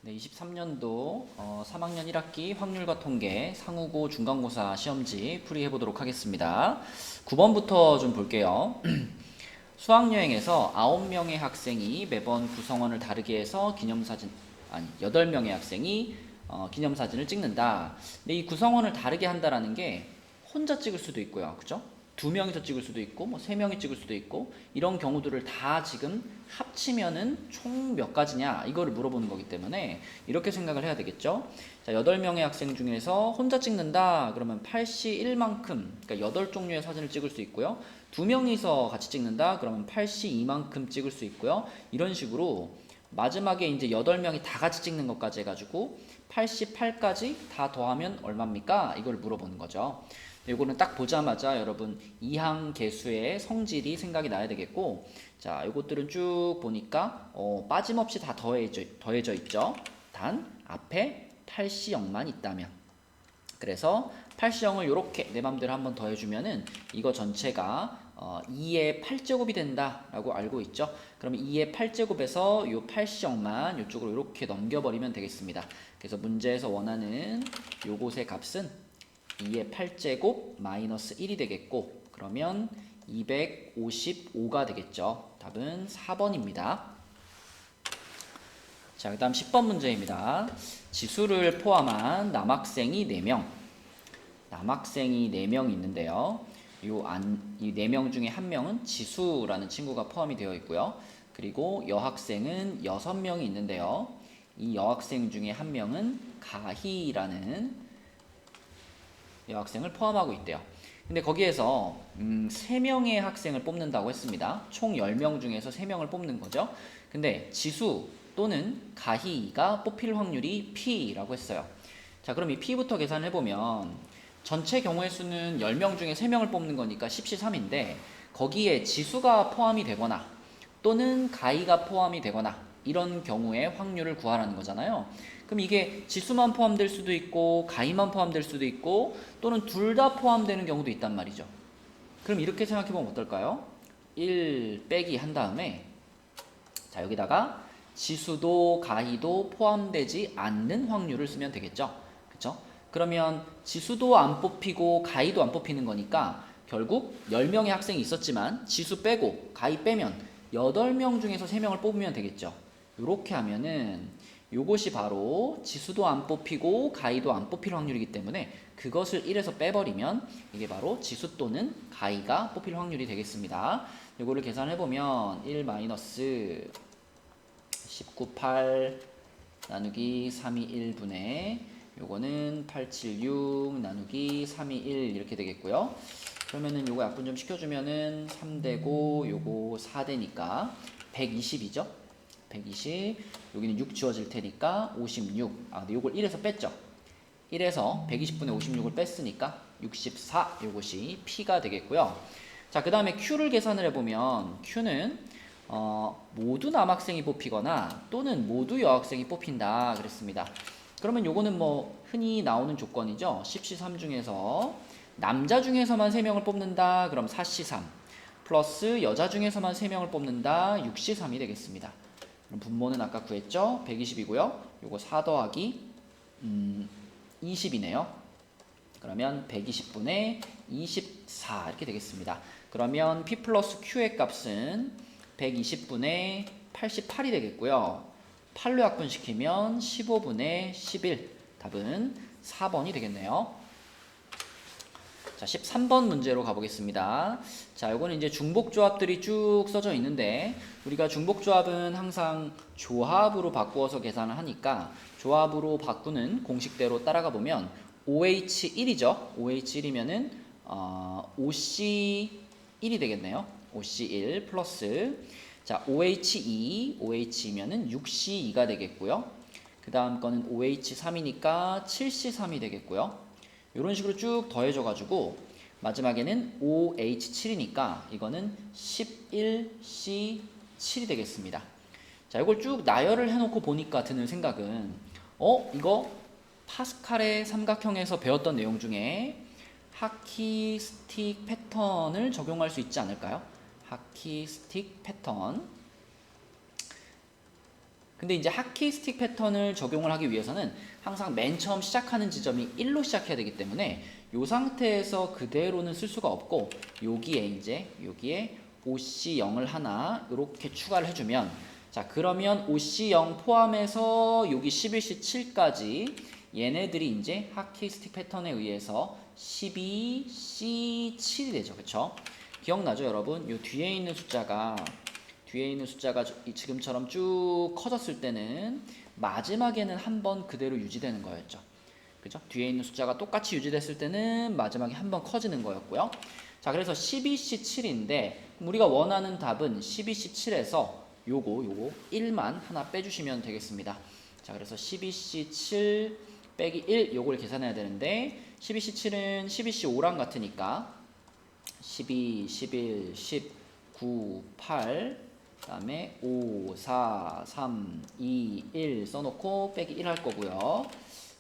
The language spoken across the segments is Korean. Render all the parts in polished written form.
네, 23년도 3학년 1학기 확률과 통계 상우고 중간고사 시험지 풀이해 보도록 하겠습니다. 9번부터 좀 볼게요. 수학여행에서 9명의 학생이 매번 구성원을 다르게 해서 기념사진, 8명의 학생이 기념사진을 찍는다. 근데 이 구성원을 다르게 한다라는 게 혼자 찍을 수도 있고요. 그죠? 2명이서 찍을 수도 있고, 3명이 찍을 수도 있고, 이런 경우들을 다 지금 합치면은 총 몇 가지냐, 이거를 물어보는 거기 때문에 이렇게 생각을 해야 되겠죠. 자, 8명의 학생 중에서 혼자 찍는다, 그러면 8시 1만큼, 그러니까 8종류의 사진을 찍을 수 있고요. 2명이서 같이 찍는다, 그러면 8시 2만큼 찍을 수 있고요. 이런 식으로 마지막에 이제 8명이 다 같이 찍는 것까지 해가지고 88까지 다 더하면 얼마입니까? 이걸 물어보는 거죠. 요거는 딱 보자마자 여러분 이항 계수의 성질이 생각이 나야 되겠고, 자, 요것들은 쭉 보니까 빠짐없이 다 더해져 있죠. 단 앞에 8시형만 있다면. 그래서 8시형을 이렇게 내 맘대로 한번 더해주면은 이거 전체가 2의 8제곱이 된다라고 알고 있죠. 그러면 2의 8제곱에서 요 8시형만 이쪽으로 이렇게 넘겨버리면 되겠습니다. 그래서 문제에서 원하는 요것의 값은 2의 8제곱 마이너스 1이 되겠고, 그러면 255가 되겠죠. 답은 4번입니다. 자, 그 다음 10번 문제입니다. 지수를 포함한 남학생이 4명. 남학생이 4명 있는데요. 이 4명 중에 1명은 지수라는 친구가 포함이 되어 있고요. 그리고 여학생은 6명이 있는데요. 이 여학생 중에 1명은 가희라는 여학생을 포함하고 있대요. 근데 거기에서 3명의 학생을 뽑는다고 했습니다. 총 10명 중에서 3명을 뽑는 거죠. 근데 지수 또는 가희가 뽑힐 확률이 P라고 했어요. 자, 그럼 이 P부터 계산을 해보면 전체 경우의 수는 10명 중에 3명을 뽑는 거니까 10C3인데 거기에 지수가 포함이 되거나 또는 가희가 포함이 되거나 이런 경우에 확률을 구하라는 거잖아요. 그럼 이게 지수만 포함될 수도 있고 가희만 포함될 수도 있고 또는 둘 다 포함되는 경우도 있단 말이죠. 그럼 이렇게 생각해 보면 어떨까요? 1 빼기 한 다음에 자, 여기다가 지수도 가희도 포함되지 않는 확률을 쓰면 되겠죠. 그쵸? 그러면 지수도 안 뽑히고 가희도 안 뽑히는 거니까 결국 10명의 학생이 있었지만 지수 빼고 가희 빼면 8명 중에서 3명을 뽑으면 되겠죠. 이렇게 하면은 요것이 바로 지수도 안 뽑히고 가희도 안 뽑힐 확률이기 때문에 그것을 1에서 빼버리면 이게 바로 지수 또는 가희가 뽑힐 확률이 되겠습니다. 요거를 계산해보면 1 마이너스 19.8 나누기 321분의 요거는 876 나누기 321 이렇게 되겠고요. 그러면은 요거 약분 좀 시켜주면은 3되고 요거 4되니까 120이죠. 120, 여기는 6 지워질 테니까 56. 근데 요걸 1에서 뺐죠. 1에서 120분의 56을 뺐으니까 64, 요것이 P가 되겠고요. 자, 그 다음에 Q를 계산을 해보면 Q는 모두 남학생이 뽑히거나 또는 모두 여학생이 뽑힌다 그랬습니다. 그러면 요거는 뭐 흔히 나오는 조건이죠. 10C3 중에서 남자 중에서만 3명을 뽑는다. 그럼 4C3 플러스 여자 중에서만 3명을 뽑는다. 6C3이 되겠습니다. 그럼 분모는 아까 구했죠? 120이고요. 요거 4 더하기 20이네요. 그러면 120분의 24 이렇게 되겠습니다. 그러면 P 플러스 Q의 값은 120분의 88이 되겠고요. 8로 약분시키면 15분의 11. 답은 4번이 되겠네요. 자, 13번 문제로 가보겠습니다. 자, 요거는 이제 중복조합들이 쭉 써져 있는데 우리가 중복조합은 항상 조합으로 바꾸어서 계산을 하니까 조합으로 바꾸는 공식대로 따라가 보면 OH1이죠. OH1이면은 OC1이 되겠네요. OC1 플러스 자, OH2면은 6C2가 되겠고요. 그 다음 거는 OH3이니까 7C3이 되겠고요. 이런 식으로 쭉 더해져 가지고 마지막에는 OH7이니까 이거는 11C7이 되겠습니다. 자, 이걸 쭉 나열을 해놓고 보니까 드는 생각은 이거 파스칼의 삼각형에서 배웠던 내용 중에 하키 스틱 패턴을 적용할 수 있지 않을까요? 하키 스틱 패턴. 근데 이제 하키 스틱 패턴을 적용을 하기 위해서는 항상 맨 처음 시작하는 지점이 1로 시작해야 되기 때문에 이 상태에서 그대로는 쓸 수가 없고 여기에 OC0을 하나 이렇게 추가를 해주면, 자 그러면 OC0 포함해서 여기 11C7까지 얘네들이 이제 하키 스틱 패턴에 의해서 12C7이 되죠. 그쵸? 기억나죠 여러분? 요 뒤에 있는 숫자가 지금처럼 쭉 커졌을 때는 마지막에는 한 번 그대로 유지되는 거였죠. 그죠? 뒤에 있는 숫자가 똑같이 유지됐을 때는 마지막에 한 번 커지는 거였고요. 자, 그래서 12C7인데 우리가 원하는 답은 12C7에서 요거 1만 하나 빼주시면 되겠습니다. 자, 그래서 12C7 빼기 1 요걸 계산해야 되는데 12C7은 12C5랑 같으니까 12, 11, 10, 9, 8 그 다음에 5, 4, 3, 2, 1 써놓고 빼기 1 할 거고요.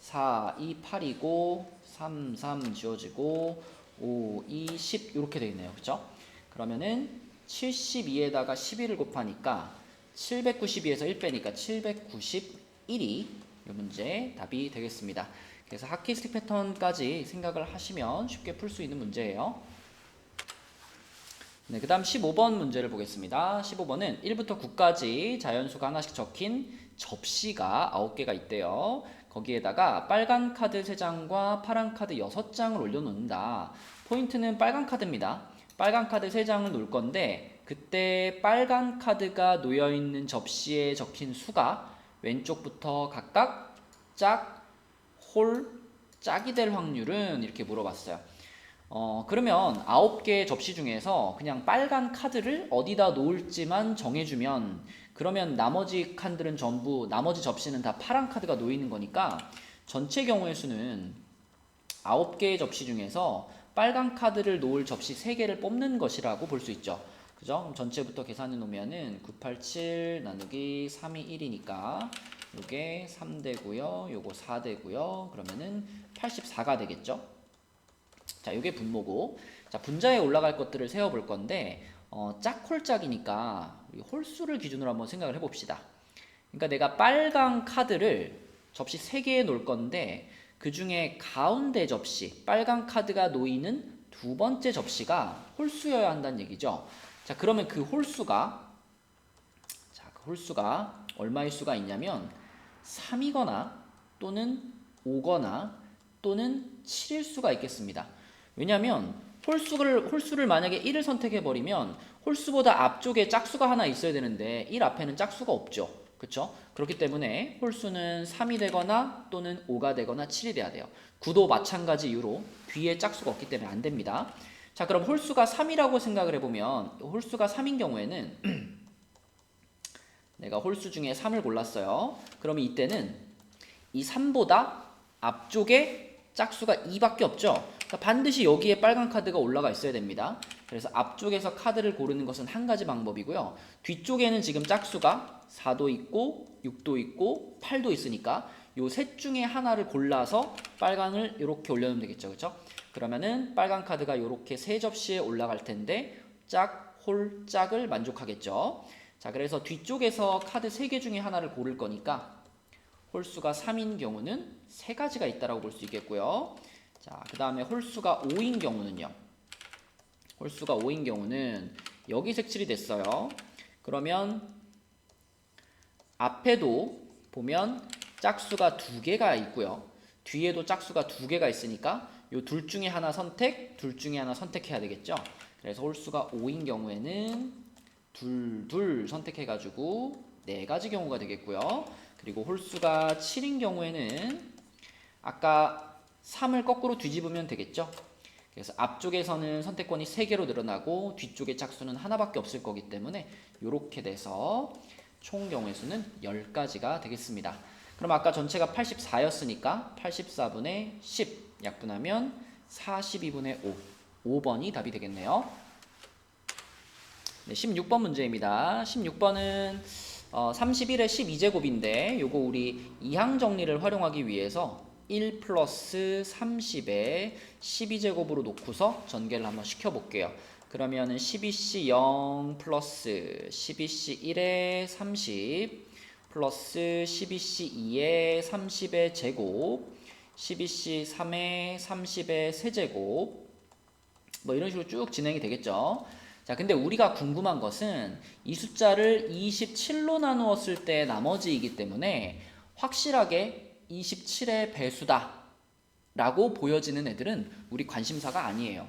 4, 2, 8이고 3, 3 지워지고 5, 2, 10 이렇게 되겠네요. 그쵸? 그러면은 72에다가 11을 곱하니까 792에서 1 빼니까 791이 이 문제 답이 되겠습니다. 그래서 하키 스틱 패턴까지 생각을 하시면 쉽게 풀 수 있는 문제예요. 네, 그 다음 15번 문제를 보겠습니다. 15번은 1부터 9까지 자연수가 하나씩 적힌 접시가 9개가 있대요. 거기에다가 빨간 카드 3장과 파란 카드 6장을 올려놓는다. 포인트는 빨간 카드입니다. 빨간 카드 3장을 놓을 건데 그때 빨간 카드가 놓여있는 접시에 적힌 수가 왼쪽부터 각각 짝, 홀, 짝이 될 확률은 이렇게 물어봤어요. 그러면 9개의 접시 중에서 그냥 빨간 카드를 어디다 놓을지만 정해주면, 그러면 나머지 칸들은 전부, 나머지 접시는 다 파란 카드가 놓이는 거니까 전체 경우의 수는 9개의 접시 중에서 빨간 카드를 놓을 접시 3개를 뽑는 것이라고 볼 수 있죠. 그죠? 그럼 전체부터 계산해 놓으면은 987 나누기 3이 1이니까 요게 3되고요. 요거 4되고요. 그러면은 84가 되겠죠? 자, 이게 분모고, 자 분자에 올라갈 것들을 세어볼 건데 짝홀짝이니까 홀수를 기준으로 한번 생각을 해봅시다. 그러니까 내가 빨간 카드를 접시 3개에 놓을 건데 그 중에 가운데 접시, 빨간 카드가 놓이는 두 번째 접시가 홀수여야 한다는 얘기죠. 자, 그러면 그 홀수가 얼마일 수가 있냐면 3이거나 또는 5거나 또는 7일 수가 있겠습니다. 왜냐하면 홀수를 만약에 1을 선택해버리면 홀수보다 앞쪽에 짝수가 하나 있어야 되는데 1 앞에는 짝수가 없죠. 그쵸? 그렇기 때문에 홀수는 3이 되거나 또는 5가 되거나 7이 돼야 돼요. 9도 마찬가지 이유로 뒤에 짝수가 없기 때문에 안 됩니다. 자, 그럼 홀수가 3이라고 생각을 해보면 홀수가 3인 경우에는 내가 홀수 중에 3을 골랐어요. 그러면 이때는 이 3보다 앞쪽에 짝수가 2밖에 없죠. 그러니까 반드시 여기에 빨간 카드가 올라가 있어야 됩니다. 그래서 앞쪽에서 카드를 고르는 것은 한 가지 방법이고요. 뒤쪽에는 지금 짝수가 4도 있고 6도 있고 8도 있으니까 요 셋 중에 하나를 골라서 빨강을 이렇게 올려놓으면 되겠죠. 그렇죠? 그러면은 빨간 카드가 이렇게 세 접시에 올라갈 텐데 짝, 홀, 짝을 만족하겠죠. 자, 그래서 뒤쪽에서 카드 3개 중에 하나를 고를 거니까 홀수가 3인 경우는 3가지가 있다라고 볼 수 있겠고요. 자, 그 다음에 홀수가 5인 경우는요. 홀수가 5인 경우는 여기 색칠이 됐어요. 그러면 앞에도 보면 짝수가 2개가 있고요. 뒤에도 짝수가 2개가 있으니까 요 둘 중에 하나 선택, 둘 중에 하나 선택해야 되겠죠. 그래서 홀수가 5인 경우에는 둘 선택해가지고 4가지 경우가 되겠고요. 그리고 홀수가 7인 경우에는 아까 3을 거꾸로 뒤집으면 되겠죠. 그래서 앞쪽에서는 선택권이 3개로 늘어나고 뒤쪽의 짝수는 하나밖에 없을 거기 때문에 이렇게 돼서 총 경우의 수는 10가지가 되겠습니다. 그럼 아까 전체가 84였으니까 84분의 10 약분하면 42분의 5 5번이 답이 되겠네요. 네, 16번 문제입니다. 16번은 31의 12제곱인데 요거 우리 이항 정리를 활용하기 위해서 1 플러스 30에 12제곱으로 놓고서 전개를 한번 시켜볼게요. 그러면은 12C 0 플러스 12C 1에 30 플러스 12C2의 30의 제곱, 12C3의 30의 세제곱, 뭐 이런 식으로 쭉 진행이 되겠죠. 자, 근데 우리가 궁금한 것은 이 숫자를 27로 나누었을 때 나머지이기 때문에 확실하게 27의 배수다 라고 보여지는 애들은 우리 관심사가 아니에요.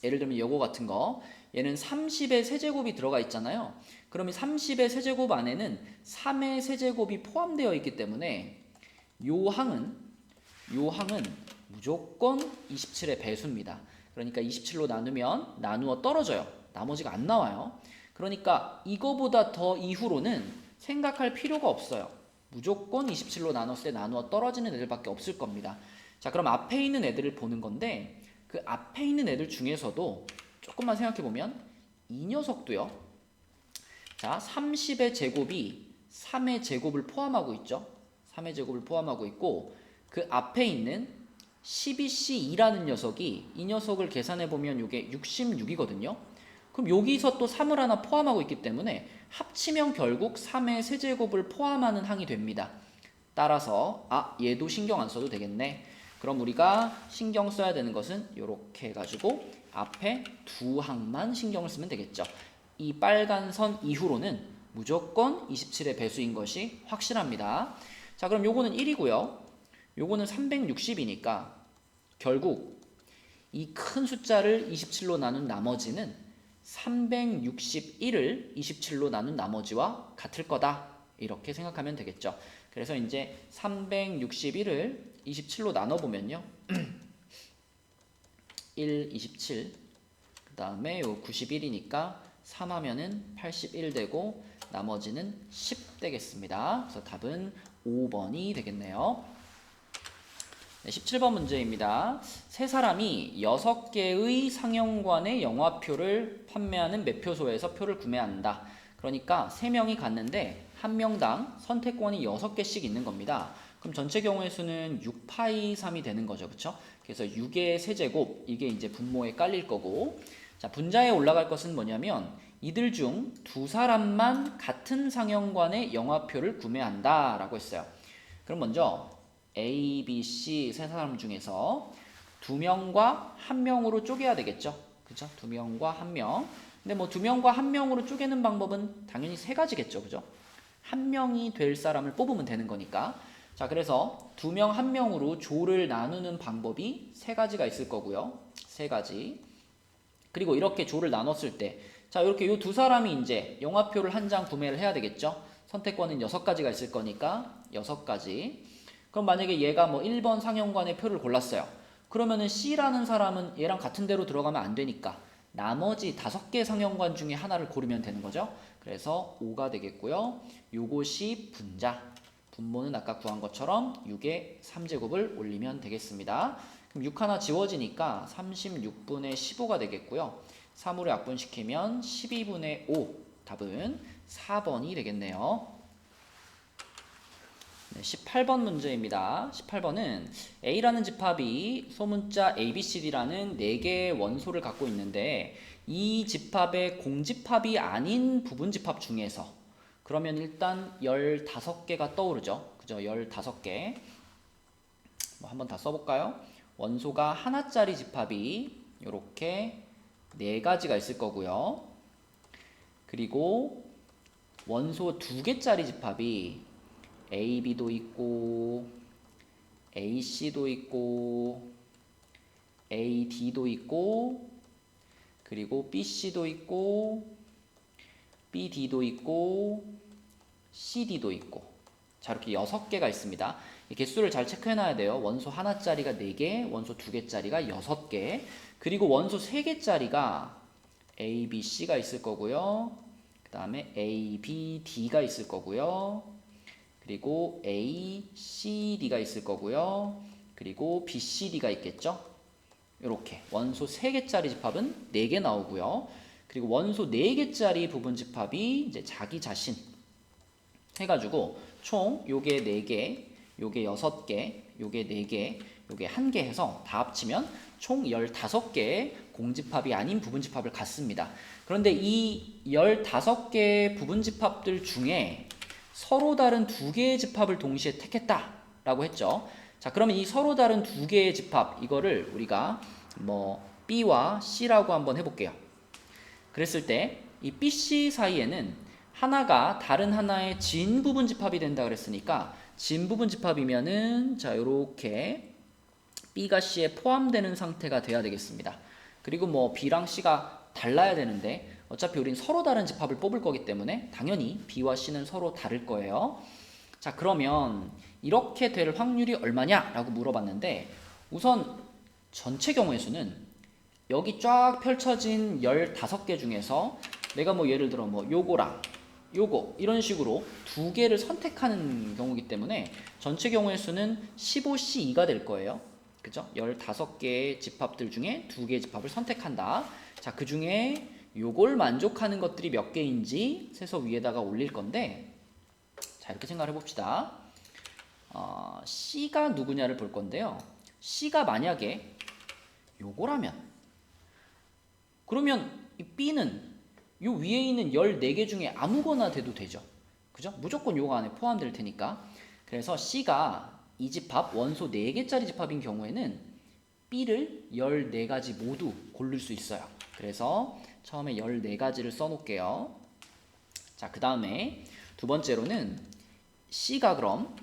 예를 들면 요거 같은 거, 얘는 30의 세제곱이 들어가 있잖아요. 그러면 30의 세제곱 안에는 3의 세제곱이 포함되어 있기 때문에 요 항은 무조건 27의 배수입니다. 그러니까 27로 나누면 나누어 떨어져요. 나머지가 안 나와요. 그러니까 이거보다 더 이후로는 생각할 필요가 없어요. 무조건 27로 나눴을 때 나누어 떨어지는 애들밖에 없을 겁니다. 자, 그럼 앞에 있는 애들을 보는 건데 그 앞에 있는 애들 중에서도 조금만 생각해보면 이 녀석도요. 자, 30의 제곱이 3의 제곱을 포함하고 있죠. 3의 제곱을 포함하고 있고 그 앞에 있는 12C2라는 녀석이 이 녀석을 계산해보면 이게 66이거든요. 그럼 여기서 또 3을 하나 포함하고 있기 때문에 합치면 결국 3의 세제곱을 포함하는 항이 됩니다. 따라서 얘도 신경 안 써도 되겠네. 그럼 우리가 신경 써야 되는 것은 이렇게 해가지고 앞에 두 항만 신경을 쓰면 되겠죠. 이 빨간 선 이후로는 무조건 27의 배수인 것이 확실합니다. 자, 그럼 요거는 1이고요. 요거는 360이니까 결국 이 큰 숫자를 27로 나눈 나머지는 361을 27로 나눈 나머지와 같을 거다. 이렇게 생각하면 되겠죠. 그래서 이제 361을 27로 나눠보면요. 1, 27, 그 다음에 요 91이니까 3 하면은 81 되고 나머지는 10 되겠습니다. 그래서 답은 5번이 되겠네요. 네, 17번 문제입니다. 세 사람이 6개의 상영관의 영화표를 판매하는 매표소에서 표를 구매한다. 그러니까 3명이 갔는데 한 명당 선택권이 6개씩 있는 겁니다. 그럼 전체 경우의 수는 6파이 3이 되는 거죠. 그쵸? 그래서 6의 세제곱, 이게 이제 분모에 깔릴 거고, 자, 분자에 올라갈 것은 뭐냐면 이들 중 두 사람만 같은 상영관의 영화표를 구매한다 라고 했어요. 그럼 먼저 A, B, C 세 사람 중에서 2명과 1명으로 쪼개야 되겠죠. 그죠? 2명과 1명. 근데 뭐 2명과 1명으로 쪼개는 방법은 당연히 세 가지겠죠. 그죠? 1명이 될 사람을 뽑으면 되는 거니까. 자, 그래서 2명, 1명으로 조를 나누는 방법이 세 가지가 있을 거고요. 세 가지. 그리고 이렇게 조를 나눴을 때, 자, 이렇게 이 두 사람이 이제 영화표를 한 장 구매를 해야 되겠죠. 선택권은 6가지가 있을 거니까 6가지. 그럼 만약에 얘가 뭐 1번 상영관의 표를 골랐어요. 그러면은 C라는 사람은 얘랑 같은 데로 들어가면 안 되니까 나머지 5개 상영관 중에 하나를 고르면 되는 거죠. 그래서 5가 되겠고요. 요것이 분자. 분모는 아까 구한 것처럼 6의 3제곱을 올리면 되겠습니다. 그럼 6 하나 지워지니까 36분의 15가 되겠고요. 3으로 약분시키면 12분의 5. 답은 4번이 되겠네요. 네, 18번 문제입니다. 18번은 A라는 집합이 소문자 ABCD라는 4개의 원소를 갖고 있는데 이 집합의 공집합이 아닌 부분집합 중에서 그러면 일단 15개가 떠오르죠. 그죠? 15개. 뭐 한번 다 써볼까요? 원소가 하나짜리 집합이 이렇게 4가지가 있을 거고요. 그리고 원소 2개짜리 집합이 AB도 있고 AC도 있고 AD도 있고 그리고 BC도 있고 BD도 있고 CD도 있고 자 이렇게 6개가 있습니다. 이 개수를 잘 체크해놔야 돼요. 원소 하나짜리가 4개, 원소 2개짜리가 6개 그리고 원소 3개짜리가 A, B, C가 있을 거고요. 그 다음에 A, B, D가 있을 거고요. 그리고 A, C, D가 있을 거고요. 그리고 B, C, D가 있겠죠. 이렇게 원소 3개짜리 집합은 4개 나오고요. 그리고 원소 4개짜리 부분집합이 이제 자기 자신 해가지고 총 요게 4개, 요게 6개, 요게 4개, 요게 1개 해서 다 합치면 총 15개의 공집합이 아닌 부분집합을 갖습니다. 그런데 이 15개의 부분집합들 중에 서로 다른 두 개의 집합을 동시에 택했다라고 했죠. 자, 그러면 이 서로 다른 두 개의 집합, 이거를 우리가 뭐 B와 C라고 한번 해볼게요. 그랬을 때 이 B, C 사이에는 하나가 다른 하나의 진 부분 집합이 된다 그랬으니까 진 부분 집합이면은 자, 요렇게 B가 C에 포함되는 상태가 돼야 되겠습니다. 그리고 뭐 B랑 C가 달라야 되는데 어차피 우린 서로 다른 집합을 뽑을 거기 때문에 당연히 B와 C는 서로 다를 거예요. 자, 그러면 이렇게 될 확률이 얼마냐? 라고 물어봤는데 우선 전체 경우의 수는 여기 쫙 펼쳐진 15개 중에서 내가 뭐 예를 들어 뭐 요거랑 요거 이런 식으로 두 개를 선택하는 경우이기 때문에 전체 경우의 수는 15C2가 될 거예요. 그죠? 15개의 집합들 중에 두 개의 집합을 선택한다. 자, 그 중에 요걸 만족하는 것들이 몇 개인지 세서 위에다가 올릴 건데, 자, 이렇게 생각을 해봅시다. C가 누구냐를 볼 건데요. C가 만약에 요거라면, 그러면 이 B는 요 위에 있는 14개 중에 아무거나 돼도 되죠. 그죠? 무조건 요거 안에 포함될 테니까. 그래서 C가 이 집합, 원소 4개짜리 집합인 경우에는 B를 14가지 모두 고를 수 있어요. 그래서 처음에 14가지를 써놓을게요. 자, 그 다음에 두 번째로는 C가 그럼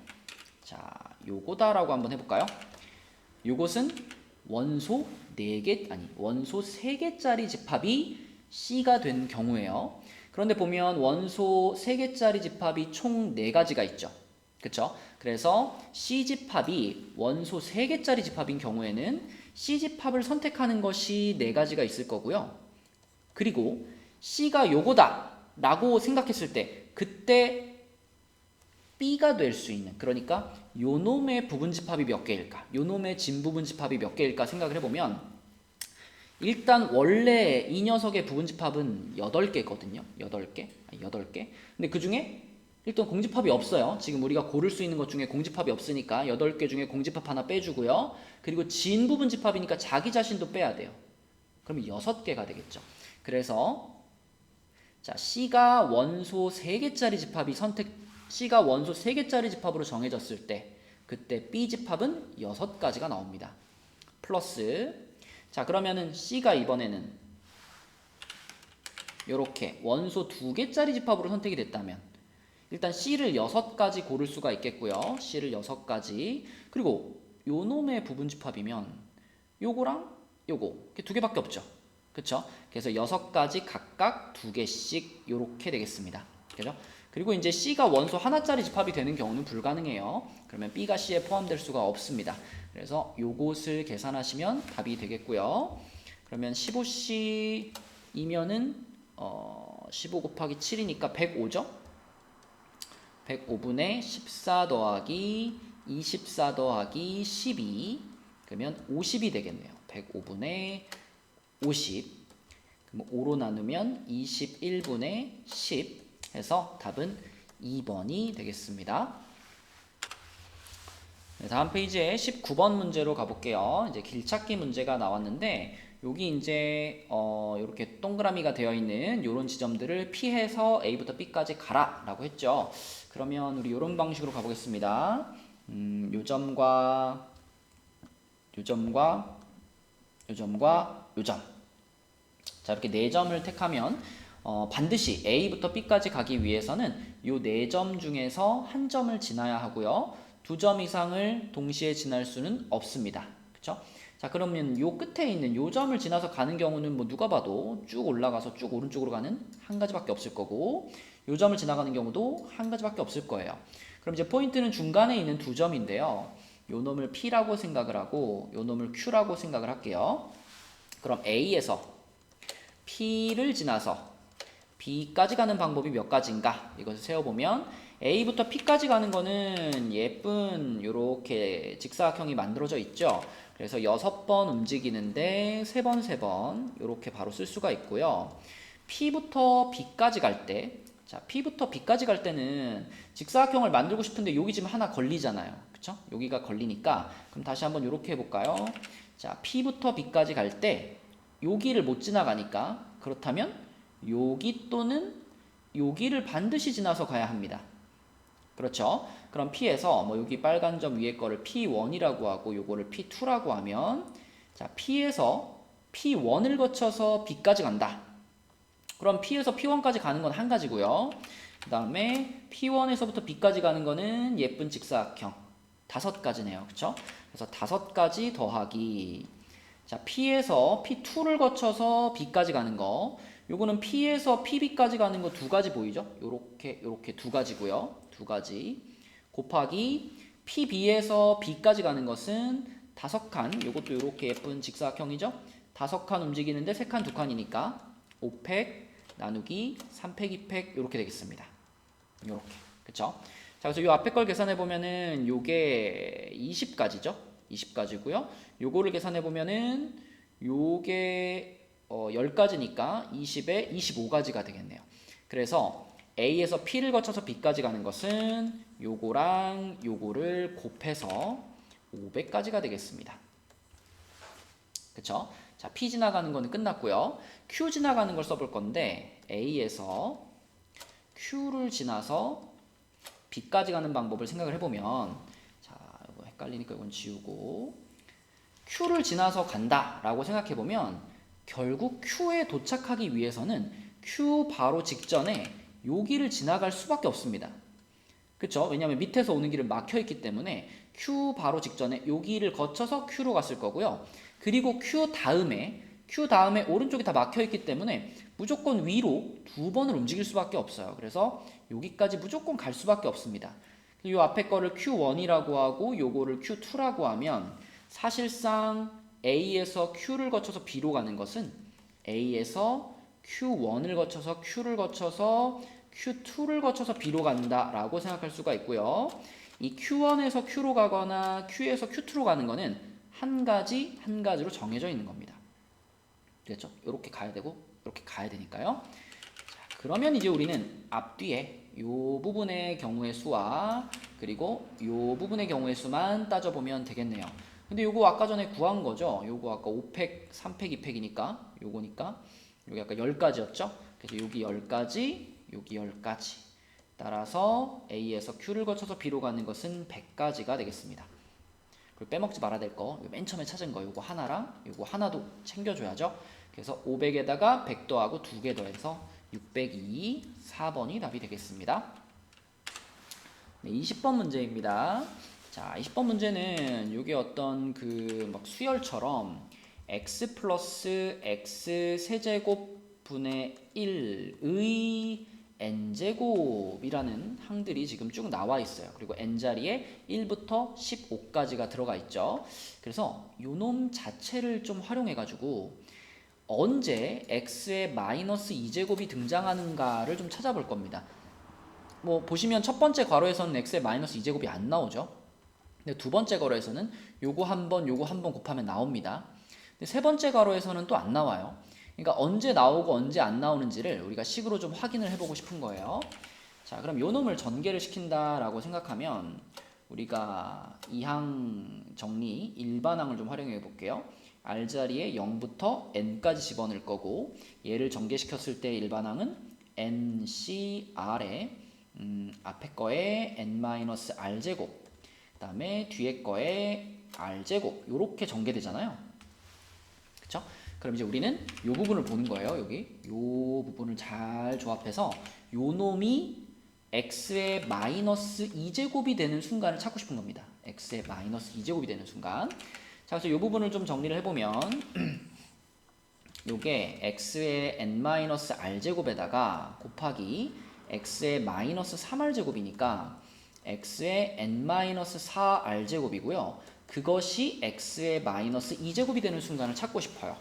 자, 요거다라고 한번 해볼까요? 요것은 원소 4개, 아니 원소 3개짜리 집합이 C가 된 경우예요. 그런데 보면 원소 3개짜리 집합이 총 4가지가 있죠. 그쵸? 그래서 C집합이 원소 3개짜리 집합인 경우에는 C집합을 선택하는 것이 4가지가 있을 거고요. 그리고 C가 요거다 라고 생각했을 때 그때 B가 될 수 있는, 그러니까 요놈의 부분집합이 몇 개일까, 요놈의 진부분집합이 몇 개일까 생각을 해보면 일단 원래 이 녀석의 부분집합은 8개거든요. 8개. 근데 그 중에 일단 공집합이 없어요. 지금 우리가 고를 수 있는 것 중에 공집합이 없으니까 8개 중에 공집합 하나 빼주고요. 그리고 진부분집합이니까 자기 자신도 빼야 돼요. 그러면 6개가 되겠죠. 그래서 자, C가 원소 3개짜리 집합이 C가 원소 3개짜리 집합으로 정해졌을 때 그때 B집합은 6가지가 나옵니다. 플러스 자, 그러면은 C가 이번에는 요렇게 원소 2개짜리 집합으로 선택이 됐다면 일단 C를 6가지 고를 수가 있겠고요. C를 6가지. 그리고 요놈의 부분집합이면 요거랑 요거 이렇게 2개밖에 없죠. 그쵸? 그래서 6가지 각각 2개씩 요렇게 되겠습니다. 그죠? 그리고 이제 C가 원소 하나짜리 집합이 되는 경우는 불가능해요. 그러면 B가 C에 포함될 수가 없습니다. 그래서 요것을 계산하시면 답이 되겠고요. 그러면 15C이면은 15 곱하기 7이니까 105죠? 105분의 14 더하기 24 더하기 12 그러면 50이 되겠네요. 105분의 50 그럼 5로 나누면 21분의 10 해서 답은 2번이 되겠습니다. 네, 다음 페이지에 19번 문제로 가볼게요. 이제 길찾기 문제가 나왔는데 여기 이제 이렇게 동그라미가 되어 있는 이런 지점들을 피해서 A부터 B까지 가라 라고 했죠. 그러면 우리 이런 방식으로 가보겠습니다. 요 점과 요 점과 요 점과 요 점. 자, 이렇게 4점을 택하면 반드시 A부터 B까지 가기 위해서는 요 4점 중에서 한 점을 지나야 하고요. 2점 이상을 동시에 지날 수는 없습니다. 그쵸? 자, 그러면 요 끝에 있는 요 점을 지나서 가는 경우는 뭐 누가 봐도 쭉 올라가서 쭉 오른쪽으로 가는 한 가지밖에 없을 거고 요 점을 지나가는 경우도 한 가지밖에 없을 거예요. 그럼 이제 포인트는 중간에 있는 2점인데요. 요 놈을 P라고 생각을 하고 요 놈을 Q라고 생각을 할게요. 그럼 A에서 P를 지나서 B까지 가는 방법이 몇 가지인가? 이것을 세어보면 A부터 P까지 가는 거는 예쁜 요렇게 직사각형이 만들어져 있죠. 그래서 6번 움직이는데 3번 요렇게 바로 쓸 수가 있고요. P부터 B까지 갈 때, 자, P부터 B까지 갈 때는 직사각형을 만들고 싶은데 여기 지금 하나 걸리잖아요. 그쵸? 여기가 걸리니까 그럼 다시 한번 요렇게 해볼까요? 자, P부터 B까지 갈 때 여기를 못 지나가니까 그렇다면 여기 또는 여기를 반드시 지나서 가야 합니다. 그렇죠? 그럼 P에서 뭐 여기 빨간 점 위에 거를 P1이라고 하고 요거를 P2라고 하면 자, P에서 P1을 거쳐서 B까지 간다. 그럼 P에서 P1까지 가는 건 한 가지고요. 그 다음에 P1에서부터 B까지 가는 거는 예쁜 직사각형 5가지네요. 그쵸? 그래서 5가지 더하기 자, P에서 P2를 거쳐서 B까지 가는 거 요거는 P에서 PB까지 가는 거 2가지 보이죠? 요렇게 2가지고요. 2가지 곱하기 PB에서 B까지 가는 것은 5칸 요것도 요렇게 예쁜 직사각형이죠? 5칸 움직이는데 3칸 2칸이니까 5팩 나누기 3팩 2팩 요렇게 되겠습니다. 요렇게 그쵸? 자, 그래서 요 앞에 걸 계산해 보면은 요게 20가지죠? 20가지고요. 요거를 계산해 보면은 요게 10가지니까 20에 25가지가 되겠네요. 그래서 A에서 P를 거쳐서 B까지 가는 것은 요거랑 요거를 곱해서 500가지가 되겠습니다. 그쵸? 자, P 지나가는 거는 끝났고요. Q 지나가는 걸 써볼 건데 A에서 Q를 지나서 B까지 가는 방법을 생각을 해보면 자, 이거 헷갈리니까 이건 지우고 Q를 지나서 간다 라고 생각해보면 결국 Q에 도착하기 위해서는 Q 바로 직전에 여기를 지나갈 수밖에 없습니다. 그쵸? 왜냐하면 밑에서 오는 길은 막혀있기 때문에 Q 바로 직전에 여기를 거쳐서 Q로 갔을 거고요. 그리고 Q 다음에 오른쪽이 다 막혀있기 때문에 무조건 위로 2번을 움직일 수밖에 없어요. 그래서 여기까지 무조건 갈 수밖에 없습니다. 이 앞에 거를 Q1이라고 하고 요거를 Q2라고 하면 사실상 A에서 Q를 거쳐서 B로 가는 것은 A에서 Q1을 거쳐서 Q를 거쳐서 Q2를 거쳐서 B로 간다라고 생각할 수가 있고요. 이 Q1에서 Q로 가거나 Q에서 Q2로 가는 거는 한 가지로 정해져 있는 겁니다. 됐죠? 이렇게 가야 되고 이렇게 가야 되니까요. 자, 그러면 이제 우리는 앞뒤에 이 부분의 경우의 수와 그리고 이 부분의 경우의 수만 따져보면 되겠네요. 근데 요거 아까 전에 구한 거죠? 요거 아까 5팩, 3팩, 2팩이니까 요거니까 여기 아까 10가지였죠? 그래서 여기 10가지, 여기 10가지 따라서 A에서 Q를 거쳐서 B로 가는 것은 100가지가 되겠습니다. 그리고 빼먹지 말아야 될 거, 맨 처음에 찾은 거 요거 하나랑 요거 하나도 챙겨줘야죠. 그래서 500에다가 100 더하고 2개 더해서 602, 4번이 답이 되겠습니다. 네, 20번 문제입니다. 자, 20번 문제는 이게 어떤 그 막 수열처럼 x 플러스 x 세제곱 분의 1의 n제곱이라는 항들이 지금 쭉 나와 있어요. 그리고 n자리에 1부터 15까지가 들어가 있죠. 그래서 요놈 자체를 좀 활용해 가지고 언제 x의 마이너스 2제곱이 등장하는가를 좀 찾아볼 겁니다. 뭐 보시면 첫 번째 괄호에서는 x의 마이너스 2제곱이 안 나오죠. 근데 두 번째 괄호에서는 요거 한 번 곱하면 나옵니다. 근데 세 번째 괄호에서는 또 안 나와요. 그러니까 언제 나오고 언제 안 나오는지를 우리가 식으로 좀 확인을 해보고 싶은 거예요. 자, 그럼 요 놈을 전개를 시킨다라고 생각하면 우리가 이항 정리 일반항을 좀 활용해 볼게요. R자리에 0부터 N까지 집어넣을 거고 얘를 전개시켰을 때 일반항은 NCR에 앞에 거에 N-R제곱 그 다음에 뒤에 거에 R제곱 요렇게 전개되잖아요. 그쵸? 그럼 이제 우리는 요 부분을 보는 거예요. 여기 요 부분을 잘 조합해서 요 놈이 x의 마이너스 2제곱이 되는 순간을 찾고 싶은 겁니다. x의 마이너스 2제곱이 되는 순간. 자, 그래서 요 부분을 좀 정리를 해보면 요게 x의 n-r제곱에다가 곱하기 x의 마이너스 3r제곱이니까 x의 n-4r제곱이고요. 그것이 x의 마이너스 2제곱이 되는 순간을 찾고 싶어요.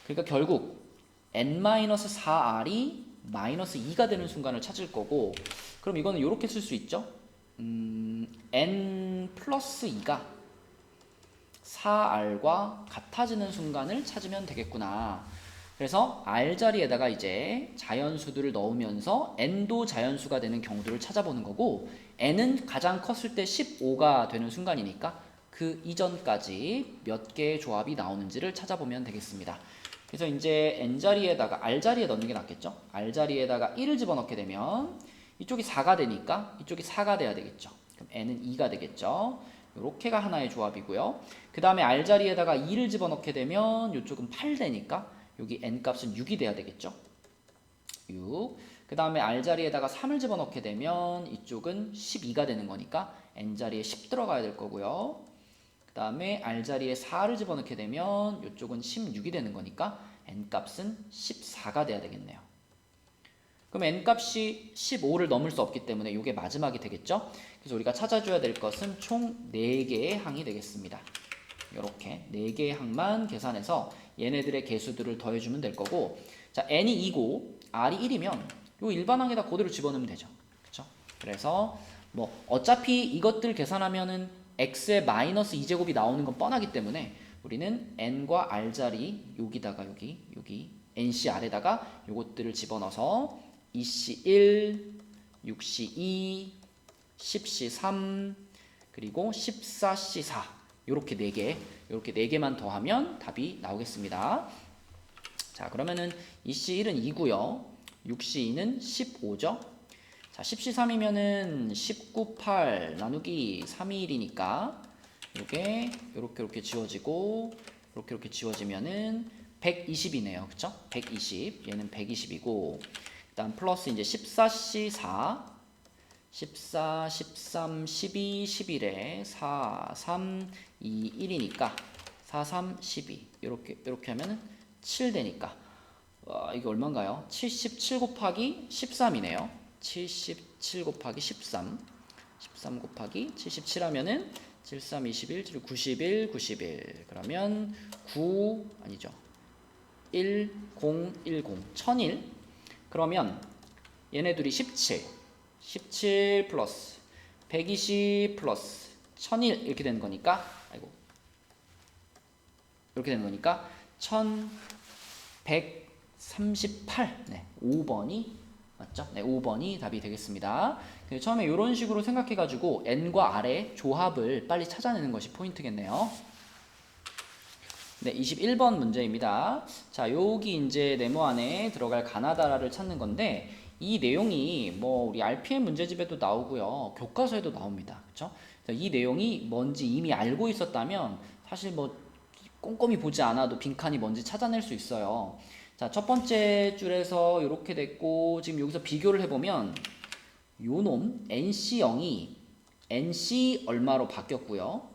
그러니까 결국 n-4r이 마이너스 2가 되는 순간을 찾을 거고 그럼 이거는 이렇게 쓸 수 있죠. n 플러스 2가 4r과 같아지는 순간을 찾으면 되겠구나. 그래서 r 자리에다가 이제 자연수들을 넣으면서 n도 자연수가 되는 경우들을 찾아보는 거고 n은 가장 컸을 때 15가 되는 순간이니까 그 이전까지 몇 개의 조합이 나오는지를 찾아보면 되겠습니다. 그래서 이제 n자리에다가 r자리에 넣는 게 낫겠죠. r자리에다가 1을 집어넣게 되면 이쪽이 4가 되니까 이쪽이 4가 돼야 되겠죠. 그럼 n은 2가 되겠죠. 요렇게가 하나의 조합이고요. 그 다음에 r자리에다가 2를 집어넣게 되면 이쪽은 8 되니까 여기 n 값은 6이 돼야 되겠죠. 6. 그 다음에 r자리에다가 3을 집어넣게 되면 이쪽은 12가 되는 거니까 n자리에 10 들어가야 될 거고요. 그 다음에 r자리에 4를 집어넣게 되면 이쪽은 16이 되는 거니까 n값은 14가 돼야 되겠네요. 그럼 n값이 15를 넘을 수 없기 때문에 이게 마지막이 되겠죠. 그래서 우리가 찾아줘야 될 것은 총 4개의 항이 되겠습니다. 이렇게 4개의 항만 계산해서 얘네들의 개수들을 더해주면 될 거고, 자 n이 2고 r이 1이면 요 일반항에다 그대로 집어넣으면 되죠. 그쵸? 그래서 뭐 어차피 이것들 계산하면은 x의 마이너스 2제곱이 나오는 건 뻔하기 때문에 우리는 n과 r자리 여기다가 여기 ncr에다가 요것들을 집어넣어서 2c1, 6c2, 10c3 그리고 14c4 요렇게 4개만 더하면 답이 나오겠습니다. 자 그러면은 2c1은 2고요. 6c2는 15죠. 자 10c3이면은 19, 8 나누기 3이 1이니까 요렇게 지워지고 이렇게 지워지면은 120이네요. 그쵸? 120. 얘는 120이고 그다음 플러스 이제 14c4 14, 13, 12, 11에 4, 3, 2, 1이니까 4, 3, 12 이렇게 하면은 7 되니까 이게 얼마인가요? 77 곱하기 13이네요. 77 곱하기 13 곱하기 77 하면은 73, 21, 91 그러면 9 아니죠. 1010 1001 그러면 얘네들이 17 플러스 120 플러스 1001 이렇게 되는 거니까 이렇게 되는 거니까 1138 네, 5번이 맞죠? 네, 5번이 답이 되겠습니다. 처음에 이런 식으로 생각해가지고 n과 r의 조합을 빨리 찾아내는 것이 포인트겠네요. 네, 21번 문제입니다. 자, 여기 이제 네모 안에 들어갈 가나다라를 찾는 건데 이 내용이 뭐 우리 RPM 문제집에도 나오고요. 교과서에도 나옵니다. 그렇죠? 이 내용이 뭔지 이미 알고 있었다면 사실 뭐 꼼꼼히 보지 않아도 빈칸이 뭔지 찾아낼 수 있어요. 자, 첫 번째 줄에서 이렇게 됐고 지금 여기서 비교를 해보면 요놈 NC0이 NC 얼마로 바뀌었고요.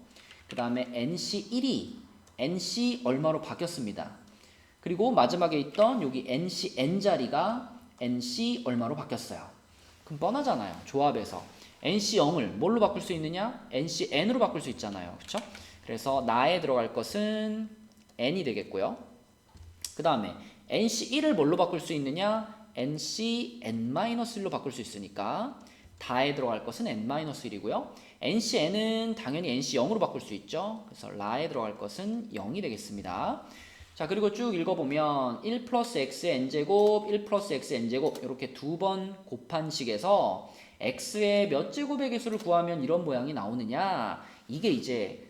그 다음에 NC1이 NC 얼마로 바뀌었습니다. 그리고 마지막에 있던 여기 NCN 자리가 NC 얼마로 바뀌었어요. 그럼 뻔하잖아요. 조합에서 NC0을 뭘로 바꿀 수 있느냐? NCN으로 바꿀 수 있잖아요. 그쵸? 그래서 나에 들어갈 것은 N이 되겠고요. 그 다음에 NC1을 뭘로 바꿀 수 있느냐? NCN-1로 바꿀 수 있으니까 다에 들어갈 것은 N-1이고요. NCN은 당연히 NC0으로 바꿀 수 있죠. 그래서 라에 들어갈 것은 0이 되겠습니다. 자, 그리고 쭉 읽어보면 1 플러스 x의 n제곱, 1 플러스 x의 n제곱 이렇게 두 번 곱한 식에서 x의 몇 제곱의 개수를 구하면 이런 모양이 나오느냐, 이게 이제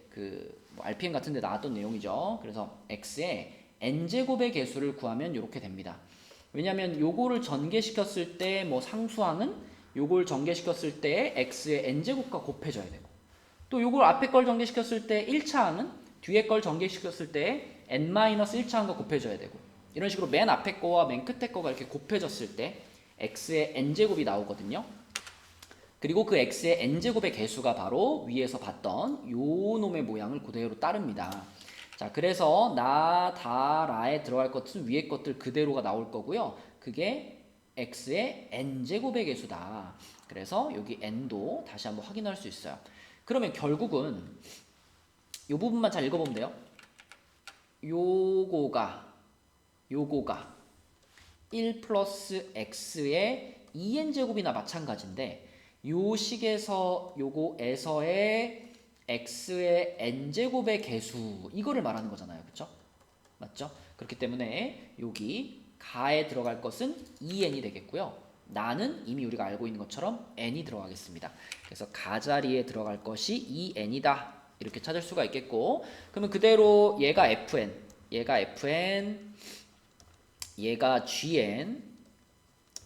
뭐 RPM 같은 데 나왔던 내용이죠. 그래서 x의 n제곱의 개수를 구하면 이렇게 됩니다. 왜냐면 요거를 전개시켰을 때 뭐 상수항은 요걸 전개시켰을 때 x의 n제곱과 곱해져야 되고, 또 요걸 앞에 걸 전개시켰을 때 1차항은 뒤에 걸 전개시켰을 때 n-1차항과 곱해져야 되고, 이런 식으로 맨 앞에 거와 맨 끝에 거가 이렇게 곱해졌을 때 x의 n제곱이 나오거든요. 그리고 그 x의 n제곱의 개수가 바로 위에서 봤던 요 놈의 모양을 그대로 따릅니다. 자, 그래서 나, 다, 라에 들어갈 것은 위에 것들 그대로가 나올 거고요. 그게 x의 n제곱의 개수다. 그래서 여기 n도 다시 한번 확인할 수 있어요. 그러면 결국은 이 부분만 잘 읽어보면 돼요. 요거가 1 플러스 x의 2n제곱이나 마찬가지인데 요 식에서 요거에서의 x의 n제곱의 개수, 이거를 말하는 거잖아요. 그쵸? 맞죠? 그렇기 때문에 여기 가에 들어갈 것은 2n이 되겠고요. 나는 이미 우리가 알고 있는 것처럼 n이 들어가겠습니다. 그래서 가 자리에 들어갈 것이 2n이다. 이렇게 찾을 수가 있겠고, 그러면 그대로 얘가 fn, 얘가 gn,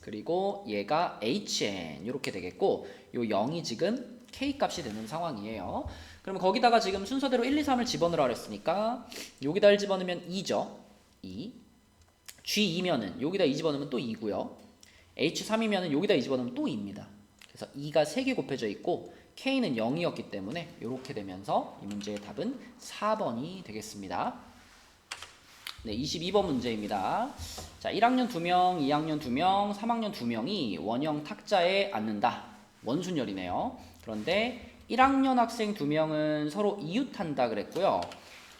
그리고 얘가 hn 이렇게 되겠고 요 0이 지금 k 값이 되는 상황이에요. 그러면 거기다가 지금 순서대로 1, 2, 3을 집어넣으라 그랬으니까 여기다 1 집어넣으면 2죠. 2. G2면은 여기다 2 집어넣으면 또 2고요. H3이면은 여기다 2 집어넣으면 또 2입니다. 그래서 2가 3개 곱해져 있고 K는 0이었기 때문에 이렇게 되면서 이 문제의 답은 4번이 되겠습니다. 네, 22번 문제입니다. 자, 1학년 2명, 2학년 2명, 3학년 2명이 원형 탁자에 앉는다. 원순열이네요. 그런데 1학년 학생 2명은 서로 이웃한다 그랬고요.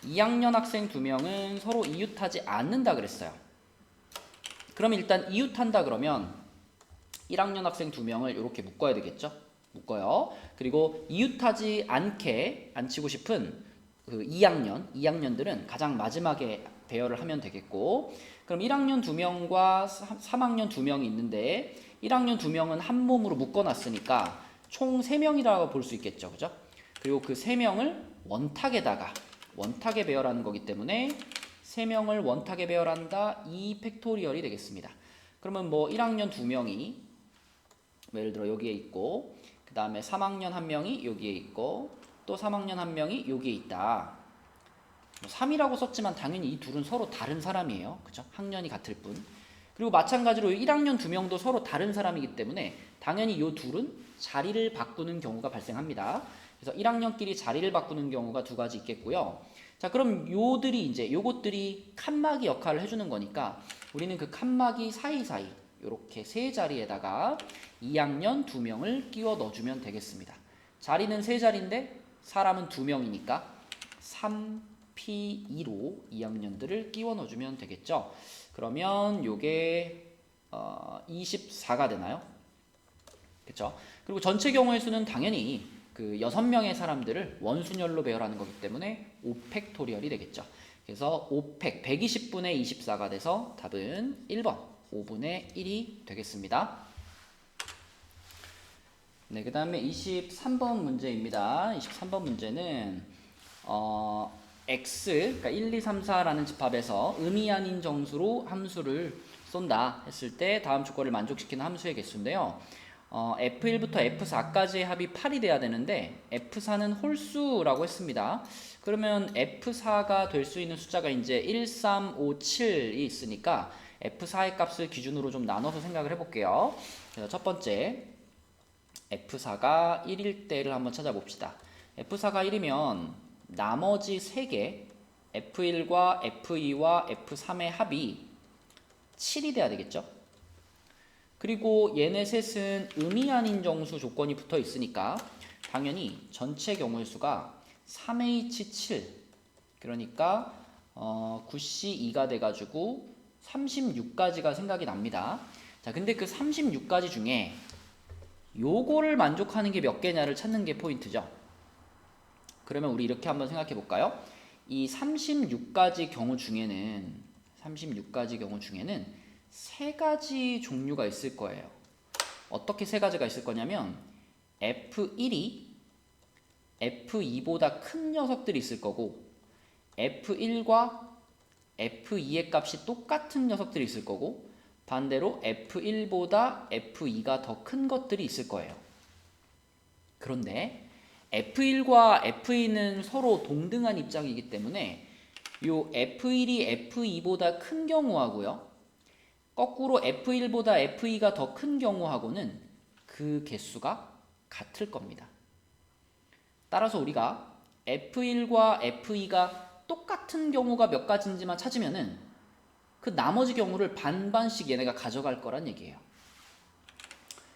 2학년 학생 2명은 서로 이웃하지 않는다 그랬어요. 그러면 일단 이웃한다 그러면 1학년 학생 2명을 이렇게 묶어야 되겠죠? 묶어요. 그리고 이웃하지 않게 앉히고 싶은 그 2학년들은 가장 마지막에 배열을 하면 되겠고, 그럼 1학년 2명과 3학년 2명이 있는데 1학년 2명은 한 몸으로 묶어놨으니까 총 3명이라고 볼 수 있겠죠. 그죠? 그리고 그 3명을 원탁에 배열하는 거기 때문에 3명을 원탁에 배열한다. 2 팩토리얼이 되겠습니다. 그러면 뭐 1학년 2명이 예를 들어 여기에 있고, 그 다음에 3학년 1명이 여기에 있고, 또 3학년 1명이 여기에 있다. 3이라고 썼지만 당연히 이 둘은 서로 다른 사람이에요. 그죠? 학년이 같을 뿐. 그리고 마찬가지로 1학년 2명도 서로 다른 사람이기 때문에 당연히 이 둘은 자리를 바꾸는 경우가 발생합니다. 그래서 1학년끼리 자리를 바꾸는 경우가 두 가지 있겠고요. 자, 그럼 요것들이 칸막이 역할을 해주는 거니까 우리는 그 칸막이 사이사이 이렇게 세 자리에다가 2학년 2명을 끼워 넣어주면 되겠습니다. 자리는 세 자리인데 사람은 2명이니까 3P2로 2학년들을 끼워 넣어주면 되겠죠. 그러면 요게 24가 되나요? 그렇죠? 그리고 전체 경우의 수는 당연히 그 6명의 사람들을 원순열로 배열하는 거기 때문에 5팩토리얼이 되겠죠. 그래서 5팩 120분의 24가 돼서 답은 1번 5분의 1이 되겠습니다. 네, 그 다음에 23번 문제입니다. 23번 문제는 x, 그러니까 1, 2, 3, 4라는 집합에서 의미 아닌 정수로 함수를 쏜다 했을 때 다음 조건을 만족시키는 함수의 개수인데요. F1부터 F4까지의 합이 8이 돼야 되는데 F4는 홀수라고 했습니다. 그러면 F4가 될 수 있는 숫자가 이제 1, 3, 5, 7이 있으니까 F4의 값을 기준으로 좀 나눠서 생각을 해볼게요. 그래서 첫 번째 F4가 1일 때를 한번 찾아봅시다. F4가 1이면 나머지 3개 F1과 F2와 F3의 합이 7이 돼야 되겠죠? 그리고 얘네 셋은 의미 아닌 정수 조건이 붙어 있으니까 당연히 전체 경우의 수가 3H7 그러니까 9C2가 돼가지고 36가지가 생각이 납니다. 자, 근데 그 36가지 중에 요거를 만족하는 게 몇 개냐를 찾는 게 포인트죠. 그러면 우리 이렇게 한번 생각해 볼까요? 이 36가지 경우 중에는 세 가지 종류가 있을 거예요. 어떻게 세 가지가 있을 거냐면 F1이 F2보다 큰 녀석들이 있을 거고 F1과 F2의 값이 똑같은 녀석들이 있을 거고 반대로 F1보다 F2가 더 큰 것들이 있을 거예요. 그런데 F1과 F2는 서로 동등한 입장이기 때문에 요 F1이 F2보다 큰 경우하고요. 거꾸로 F1보다 F2가 더 큰 경우하고는 그 개수가 같을 겁니다. 따라서 우리가 F1과 F2가 똑같은 경우가 몇 가지인지만 찾으면은 그 나머지 경우를 반반씩 얘네가 가져갈 거란 얘기예요.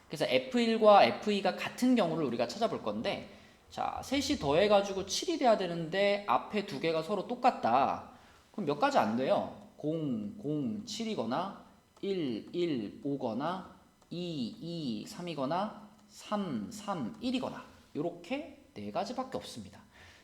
그래서 F1과 F2가 같은 경우를 우리가 찾아볼 건데 자, 셋이 더해가지고 7이 돼야 되는데 앞에 두 개가 서로 똑같다. 그럼 몇 가지 안 돼요. 0, 0, 7이거나 1, 1, 5거나 2, 2, 3이거나 3, 3, 1이거나 요렇게 네 가지밖에 없습니다.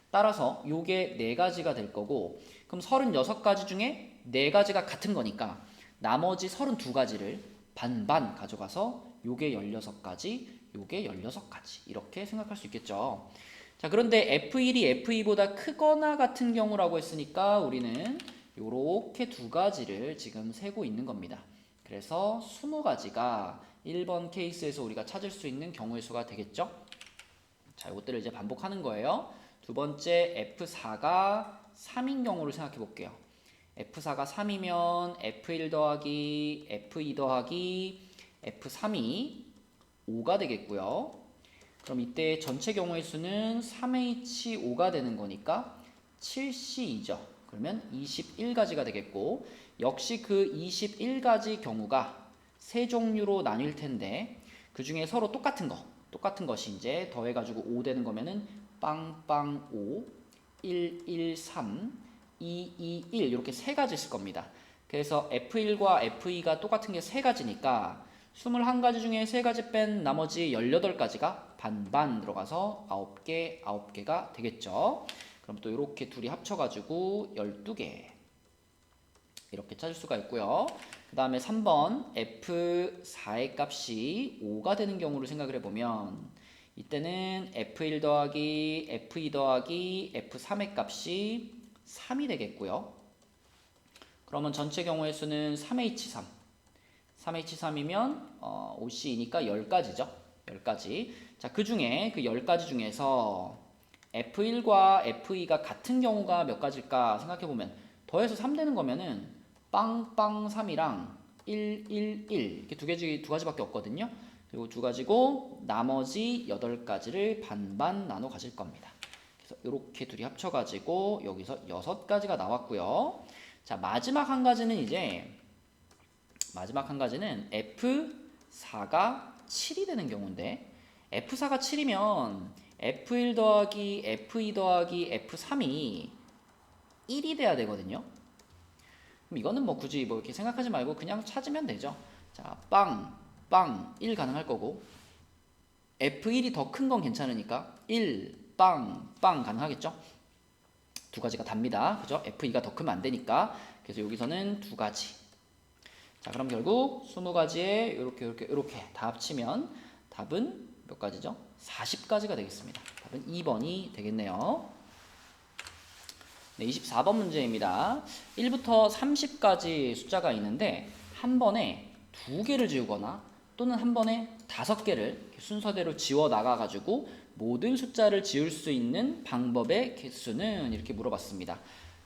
따라서 요게 네 가지가 될 거고 그럼 36가지 중에 네 가지가 같은 거니까 나머지 32가지를 반반 가져가서 요게 16가지, 요게 16가지 이렇게 생각할 수 있겠죠. 자, 그런데 F1이 F2보다 크거나 같은 경우라고 했으니까 우리는 요렇게 두 가지를 지금 세고 있는 겁니다. 그래서 20가지가 1번 케이스에서 우리가 찾을 수 있는 경우의 수가 되겠죠? 자, 이것들을 이제 반복하는 거예요. 두 번째 F4가 3인 경우를 생각해 볼게요. F4가 3이면 F1 더하기 F2 더하기 F3이 5가 되겠고요. 그럼 이때 전체 경우의 수는 3H5가 되는 거니까 7C2죠. 그러면 21가지가 되겠고, 역시 그 21가지 경우가 세 종류로 나뉠 텐데 그 중에 서로 똑같은 것이 이제 더해가지고 5 되는 거면은 빵빵 5, 1, 1, 3, 2, 2, 1 이렇게 세 가지 있을 겁니다. 그래서 F1과 F2가 똑같은 게 세 가지니까 21가지 중에 3가지 뺀 나머지 18가지가 반반 들어가서 9개, 9개가 되겠죠. 그럼 또 이렇게 둘이 합쳐가지고 12개 이렇게 찾을 수가 있고요. 그 다음에 3번 F4의 값이 5가 되는 경우를 생각을 해보면 이때는 F1 더하기 F2 더하기 F3의 값이 3이 되겠고요. 그러면 전체 경우의 수는 3H3 3H3이면 OC니까 10가지죠. 10가지. 자, 그 중에 그 10가지 중에서 F1과 F2가 같은 경우가 몇 가지일까 생각해 보면 더해서 3 되는 거면은 빵빵 3이랑 1, 1, 1 이렇게 두 가지밖에 없거든요. 그리고 두 가지고 나머지 8가지를 반반 나눠 가질 겁니다. 그래서 이렇게 둘이 합쳐 가지고 여기서 6가지가 나왔고요. 자, 마지막 한 가지는 F4가 7이 되는 경우인데 F4가 7이면 F1 더하기 F2 더하기 F3이 1이 돼야 되거든요. 그럼 이거는 뭐 굳이 뭐 이렇게 생각하지 말고 그냥 찾으면 되죠. 자, 빵 1 가능할 거고 F1이 더 큰 건 괜찮으니까 1 빵 가능하겠죠. 두 가지가 답니다. 그죠? F2가 더 크면 안 되니까. 그래서 여기서는 두 가지. 자, 그럼 결국 20가지에 이렇게 다 합치면 답은 몇 가지죠? 40가지가 되겠습니다. 답은 2번이 되겠네요. 네, 24번 문제입니다. 1부터 30까지 숫자가 있는데 한 번에 2개를 지우거나 또는 한 번에 5개를 순서대로 지워 나가가지고 모든 숫자를 지울 수 있는 방법의 개수는 이렇게 물어봤습니다.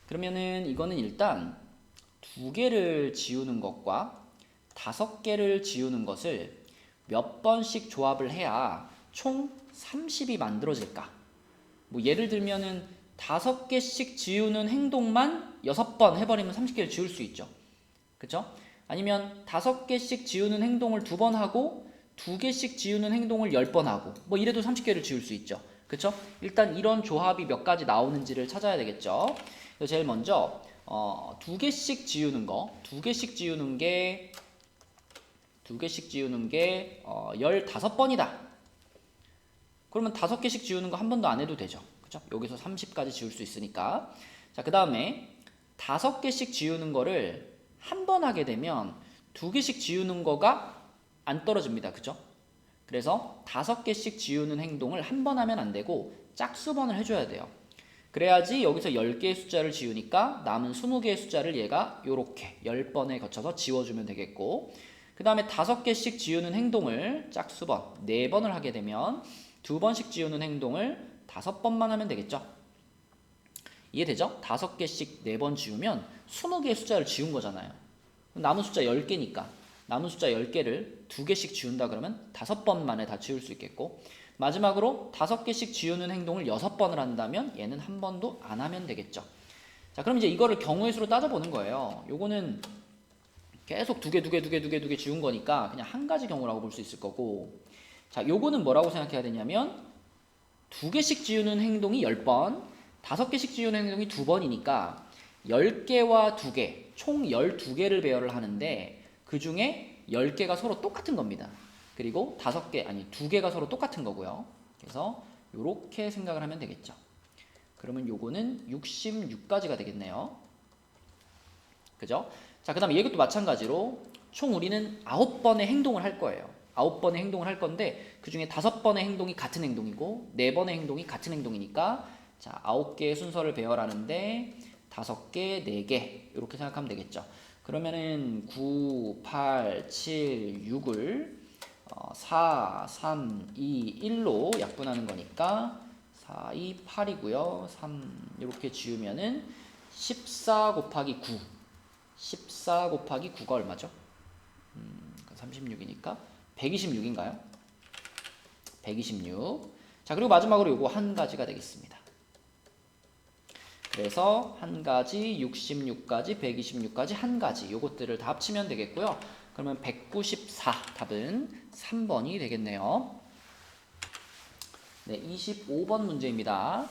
그러면은 이거는 일단 2개를 지우는 것과 5개를 지우는 것을 몇 번씩 조합을 해야 총 30이 만들어질까? 뭐 예를 들면은 5개씩 지우는 행동만 6번 해버리면 30개를 지울 수 있죠. 그쵸? 아니면 5개씩 지우는 행동을 2번 하고 2개씩 지우는 행동을 10번 하고 뭐 이래도 30개를 지울 수 있죠. 그쵸? 일단 이런 조합이 몇 가지 나오는지를 찾아야 되겠죠. 그래서 제일 먼저 2개씩 지우는 거, 2개씩 지우는 게 15번이다. 그러면 5개씩 지우는 거 한 번도 안 해도 되죠. 그죠? 여기서 30까지 지울 수 있으니까. 자, 그 다음에 5개씩 지우는 거를 한 번 하게 되면 2개씩 지우는 거가 안 떨어집니다. 그죠? 그래서 5개씩 지우는 행동을 한 번 하면 안 되고 짝수번을 해줘야 돼요. 그래야지 여기서 10개의 숫자를 지우니까 남은 20개의 숫자를 얘가 요렇게 10번에 거쳐서 지워주면 되겠고, 그 다음에 5개씩 지우는 행동을 짝수번 4번을 하게 되면 2번씩 지우는 행동을 5번만 하면 되겠죠. 이해되죠? 5개씩 4번 지우면 20개의 숫자를 지운 거잖아요. 남은 숫자 10개니까 남은 숫자 10개를 2개씩 지운다 그러면 5번 만에 다 지울 수 있겠고, 마지막으로 5개씩 지우는 행동을 6번을 한다면 얘는 한 번도 안 하면 되겠죠. 자, 그럼 이제 이거를 경우의 수로 따져보는 거예요. 요거는 계속 2개 지운 거니까 그냥 한 가지 경우라고 볼 수 있을 거고, 자, 요거는 뭐라고 생각해야 되냐면 2개씩 지우는 행동이 10번, 5개씩 지우는 행동이 2번이니까 10개와 2개, 총 12개를 배열을 하는데 그 중에 10개가 서로 똑같은 겁니다. 그리고 2개가 서로 똑같은 거고요. 그래서 요렇게 생각을 하면 되겠죠. 그러면 요거는 66가지가 되겠네요. 그죠? 자, 그 다음에 이것도 마찬가지로 총 우리는 9번의 행동을 할 거예요. 9번의 행동을 할 건데 그 중에 5번의 행동이 같은 행동이고 4번의 행동이 같은 행동이니까, 자, 9개의 순서를 배열하는데 5개, 4개 이렇게 생각하면 되겠죠. 그러면은 9, 8, 7, 6을 4, 3, 2, 1로 약분하는 거니까 4, 2, 8이고요. 3 이렇게 지우면은 14 곱하기 9. 14 곱하기 9가 얼마죠? 36이니까 126인가요? 126. 자, 그리고 마지막으로 요거 한 가지가 되겠습니다. 그래서 한 가지, 66가지, 126까지 한 가지 요것들을 다 합치면 되겠고요. 그러면 194 답은 3번이 되겠네요. 네, 25번 문제입니다.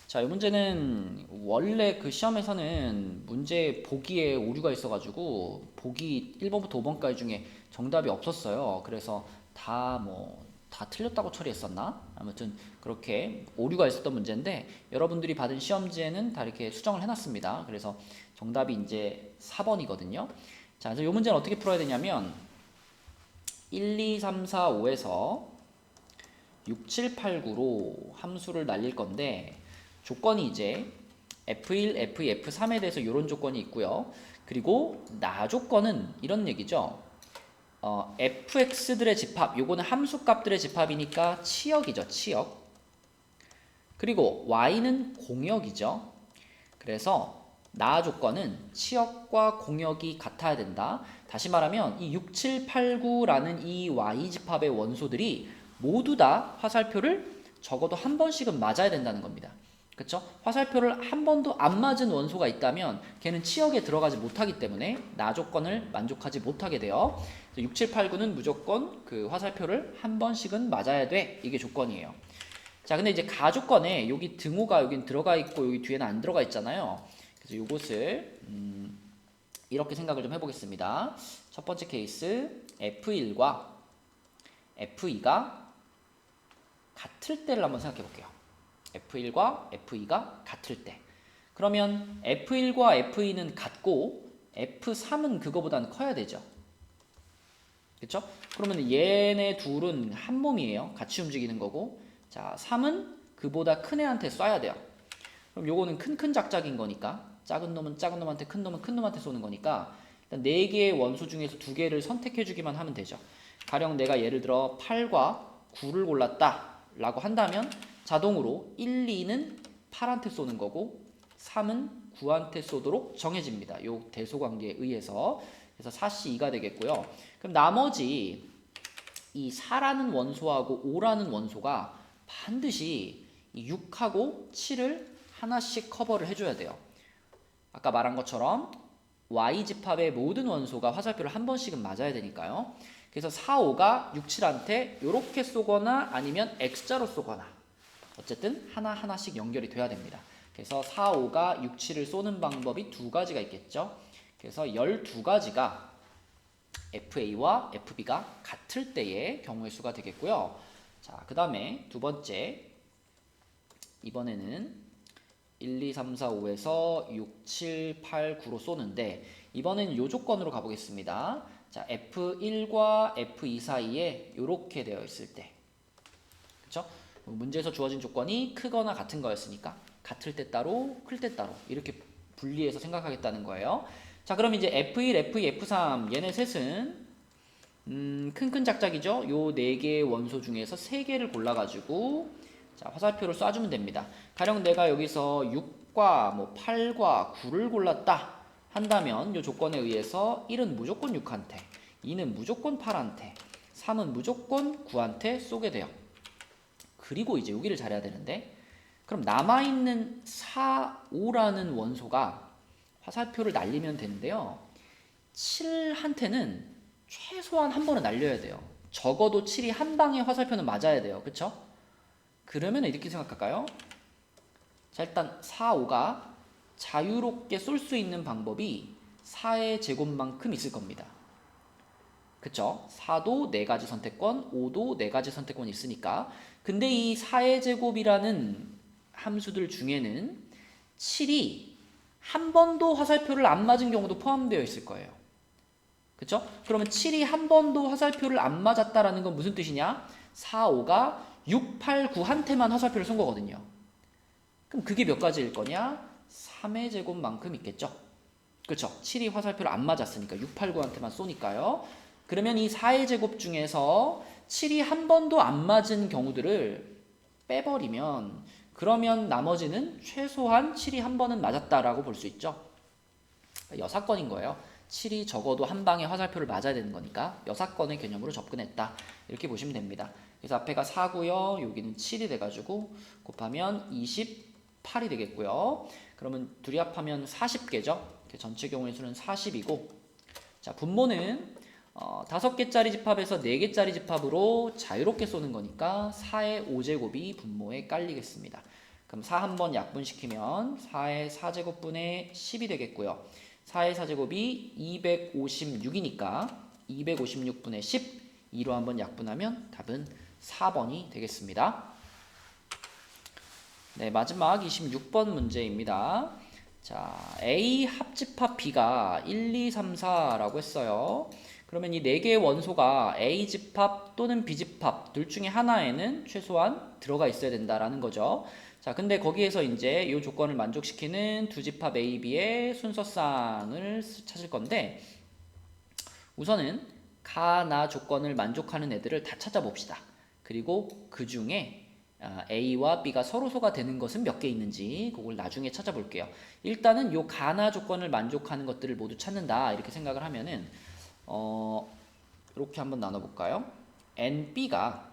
자, 이 문제는 원래 그 시험에서는 문제 보기에 오류가 있어가지고 보기 1번부터 5번까지 중에 정답이 없었어요. 그래서 다 틀렸다고 처리했었나? 아무튼 그렇게 오류가 있었던 문제인데 여러분들이 받은 시험지에는 다 이렇게 수정을 해놨습니다. 그래서 정답이 이제 4번이거든요. 자, 그래서 이 문제는 어떻게 풀어야 되냐면 1, 2, 3, 4, 5에서 6, 7, 8, 9로 함수를 날릴 건데 조건이 이제 F1, F2, F3에 대해서 이런 조건이 있고요. 그리고 나 조건은 이런 얘기죠. fx들의 집합, 요거는 함수값들의 집합이니까 치역이죠, 치역. 그리고 y는 공역이죠. 그래서 나 조건은 치역과 공역이 같아야 된다. 다시 말하면 이 6, 7, 8, 9라는 이 y 집합의 원소들이 모두 다 화살표를 적어도 한 번씩은 맞아야 된다는 겁니다. 그쵸? 화살표를 한 번도 안 맞은 원소가 있다면 걔는 치역에 들어가지 못하기 때문에 나 조건을 만족하지 못하게 돼요. 6, 7, 8, 9는 무조건 그 화살표를 한 번씩은 맞아야 돼. 이게 조건이에요. 자, 근데 이제 가 조건에 여기 등호가 여긴 들어가 있고 여기 뒤에는 안 들어가 있잖아요. 그래서 요것을 이렇게 생각을 좀 해보겠습니다. 첫 번째 케이스 F1과 F2가 같을 때를 한번 생각해 볼게요. F1과 F2가 같을 때. 그러면 F1과 F2는 같고 F3은 그거보다는 커야 되죠. 그쵸? 그러면 얘네 둘은 한 몸이에요. 같이 움직이는 거고. 자, 3은 그보다 큰 애한테 쏴야 돼요. 그럼 요거는 큰 작작인 거니까 작은 놈은 작은 놈한테 큰 놈은 큰 놈한테 쏘는 거니까 일단 4개의 원소 중에서 2개를 선택해 주기만 하면 되죠. 가령 내가 예를 들어 8과 9를 골랐다 라고 한다면 자동으로 1, 2는 8한테 쏘는 거고 3은 9한테 쏘도록 정해집니다. 요 대소관계에 의해서. 그래서 4C2가 되겠고요. 그럼 나머지 이 4라는 원소하고 5라는 원소가 반드시 6하고 7을 하나씩 커버를 해줘야 돼요. 아까 말한 것처럼 Y집합의 모든 원소가 화살표를 한 번씩은 맞아야 되니까요. 그래서 4, 5가 6, 7한테 이렇게 쏘거나 아니면 X자로 쏘거나 어쨌든 하나하나씩 연결이 돼야 됩니다. 그래서 4, 5가 6, 7을 쏘는 방법이 두 가지가 있겠죠. 그래서 12가지가 FA와 FB가 같을 때의 경우의 수가 되겠고요. 자, 그 다음에 두 번째 이번에는 1, 2, 3, 4, 5에서 6, 7, 8, 9로 쏘는데 이번에는 요 조건으로 가보겠습니다. 자, F1과 F2 사이에 이렇게 되어 있을 때 그쵸? 문제에서 주어진 조건이 크거나 같은 거였으니까 같을 때 따로 클 때 따로 이렇게 분리해서 생각하겠다는 거예요. 자, 그럼 이제 F1, F2, F3 얘네 셋은 큰 작작이죠. 요 4개의 원소 중에서 3개를 골라가지고 자, 화살표를 쏴주면 됩니다. 가령 내가 여기서 6과 8과 9를 골랐다 한다면 이 조건에 의해서 1은 무조건 6한테, 2는 무조건 8한테, 3은 무조건 9한테 쏘게 돼요. 그리고 이제 여기를 잘해야 되는데 그럼 남아있는 4, 5라는 원소가 화살표를 날리면 되는데요. 7한테는 최소한 한 번은 날려야 돼요. 적어도 7이 한 방에 화살표는 맞아야 돼요. 그쵸? 그러면 이렇게 생각할까요? 자, 일단 4, 5가 자유롭게 쏠 수 있는 방법이 4의 제곱만큼 있을 겁니다. 그쵸? 4도 4가지 선택권, 5도 4가지 선택권이 있으니까. 근데 이 4의 제곱이라는 함수들 중에는 7이 한 번도 화살표를 안 맞은 경우도 포함되어 있을 거예요. 그쵸? 그러면 7이 한 번도 화살표를 안 맞았다라는 건 무슨 뜻이냐? 4, 5가 6, 8, 9한테만 화살표를 쏜 거거든요. 그럼 그게 몇 가지일 거냐? 3의 제곱만큼 있겠죠. 그쵸? 7이 화살표를 안 맞았으니까 689한테만 쏘니까요. 그러면 이 4의 제곱 중에서 7이 한 번도 안 맞은 경우들을 빼버리면 그러면 나머지는 최소한 7이 한 번은 맞았다라고 볼 수 있죠. 여사건인 거예요. 7이 적어도 한 방에 화살표를 맞아야 되는 거니까 여사건의 개념으로 접근했다. 이렇게 보시면 됩니다. 그래서 앞에가 4고요. 여기는 7이 돼가지고 곱하면 28이 되겠고요. 그러면 둘이 합하면 40개죠. 전체 경우의 수는 40이고 자 분모는 5개짜리 집합에서 4개짜리 집합으로 자유롭게 쏘는 거니까 4의 5제곱이 분모에 깔리겠습니다. 그럼 4 한번 약분시키면 4의 4제곱분의 10이 되겠고요. 4의 4제곱이 256이니까 256분의 10 2로 한번 약분하면 답은 4번이 되겠습니다. 네, 마지막 26번 문제입니다. 자, A 합집합 B가 1, 2, 3, 4라고 했어요. 그러면 이 4개의 원소가 A집합 또는 B집합 둘 중에 하나에는 최소한 들어가 있어야 된다라는 거죠. 자, 근데 거기에서 이제 이 조건을 만족시키는 두 집합 A, B의 순서쌍을 찾을 건데 우선은 가나 조건을 만족하는 애들을 다 찾아봅시다. 그리고 그 중에 A와 B가 서로소가 되는 것은 몇 개 있는지 그걸 나중에 찾아볼게요. 일단은 요 가나 조건을 만족하는 것들을 모두 찾는다 이렇게 생각을 하면은 이렇게 한번 나눠볼까요? NB가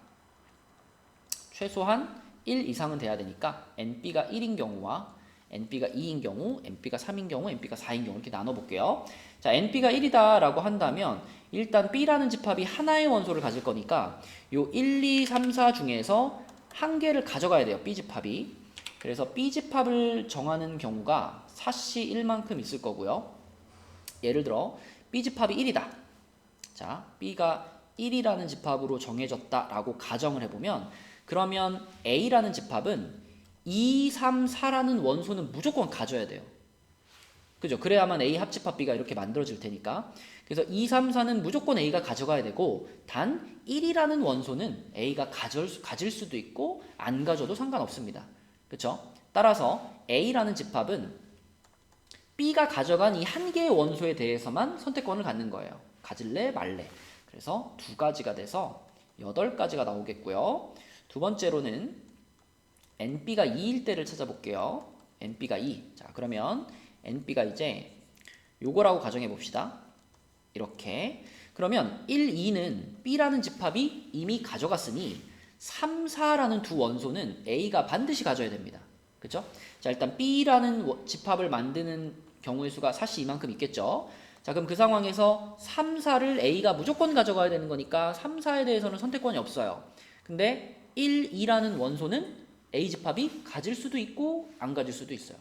최소한 1 이상은 돼야 되니까 NB가 1인 경우와 NB가 2인 경우, NB가 3인 경우, NB가 4인 경우 이렇게 나눠볼게요. 자, NB가 1이다 라고 한다면 일단 B라는 집합이 하나의 원소를 가질 거니까 요 1, 2, 3, 4 중에서 한 개를 가져가야 돼요. B집합이. 그래서 B집합을 정하는 경우가 사시 1만큼 있을 거고요. 예를 들어 B집합이 1이다. 자, B가 1이라는 집합으로 정해졌다라고 가정을 해보면 그러면 A라는 집합은 2, 3, 4라는 원소는 무조건 가져야 돼요. 그죠? 그래야만 A 합집합 B가 이렇게 만들어질 테니까. 그래서 2, 3, 4는 무조건 A가 가져가야 되고 단 1이라는 원소는 A가 가질 수도 있고 안 가져도 상관없습니다. 그렇죠? 따라서 A라는 집합은 B가 가져간 이 한 개의 원소에 대해서만 선택권을 갖는 거예요. 가질래 말래. 그래서 두 가지가 돼서 8가지가 나오겠고요. 두 번째로는 NB가 2일 때를 찾아볼게요. NB가 2. 자, 그러면 NB가 이제 요거라고 가정해 봅시다. 이렇게. 그러면 1, 2는 B라는 집합이 이미 가져갔으니 3, 4라는 두 원소는 A가 반드시 가져야 됩니다. 그렇죠? 자, 일단 B라는 집합을 만드는 경우의 수가 사실 이만큼 있겠죠. 자, 그럼 그 상황에서 3, 4를 A가 무조건 가져가야 되는 거니까 3, 4에 대해서는 선택권이 없어요. 근데 1, 2라는 원소는 A집합이 가질 수도 있고 안 가질 수도 있어요.